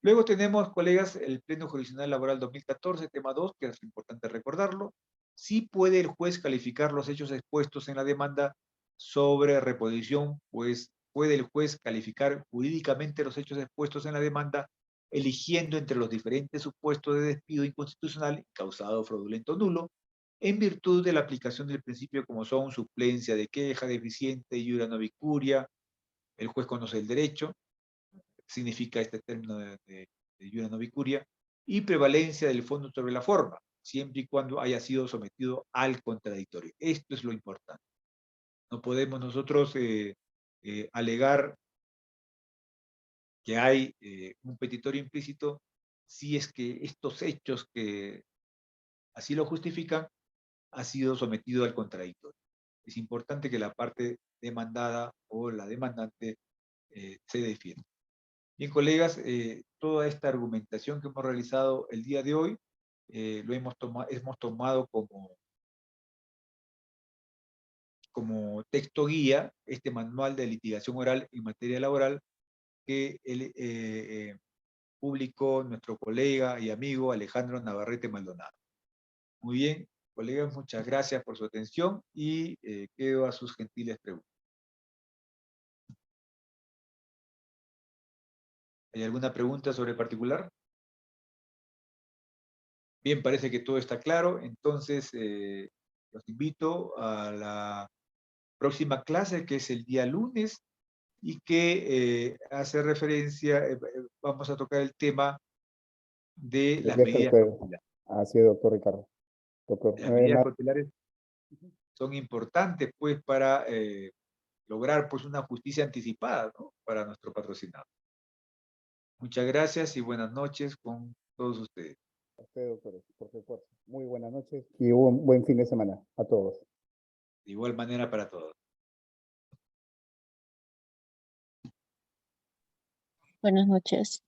Luego tenemos, colegas, el Pleno Jurisdiccional Laboral 2014, tema 2, que es importante recordarlo. Sí puede el juez calificar los hechos expuestos en la demanda sobre reposición, pues puede el juez calificar jurídicamente los hechos expuestos en la demanda, eligiendo entre los diferentes supuestos de despido inconstitucional causado fraudulento nulo, en virtud de la aplicación del principio como son suplencia de queja deficiente, iura novicuria. El juez conoce el derecho, significa este término de iura novicuria, y prevalencia del fondo sobre la forma, siempre y cuando haya sido sometido al contradictorio. Esto es lo importante. No podemos nosotros alegar que hay un petitorio implícito si es que estos hechos que así lo justifican ha sido sometido al contradictorio. Es importante que la parte demandada o la demandante se defienda. Bien, colegas, toda esta argumentación que hemos realizado el día de hoy hemos tomado como texto guía este manual de litigación oral en materia laboral que publicó nuestro colega y amigo Alejandro Navarrete Maldonado. Muy bien, colegas, muchas gracias por su atención y quedo a sus gentiles preguntas. ¿Hay alguna pregunta sobre el particular? Bien, parece que todo está claro, entonces los invito a la próxima clase, que es el día lunes, y que hace referencia, vamos a tocar el tema de las medidas cautelares.
Así es, doctor Ricardo. Doctor,
Las medidas cautelares son importantes, pues, para lograr, pues, una justicia anticipada, ¿no?, para nuestro patrocinado. Muchas gracias y buenas noches con todos ustedes.
A usted, doctor, por su esfuerzo. Muy buenas noches y un buen fin de semana a todos.
De igual manera para todos.
Buenas noches.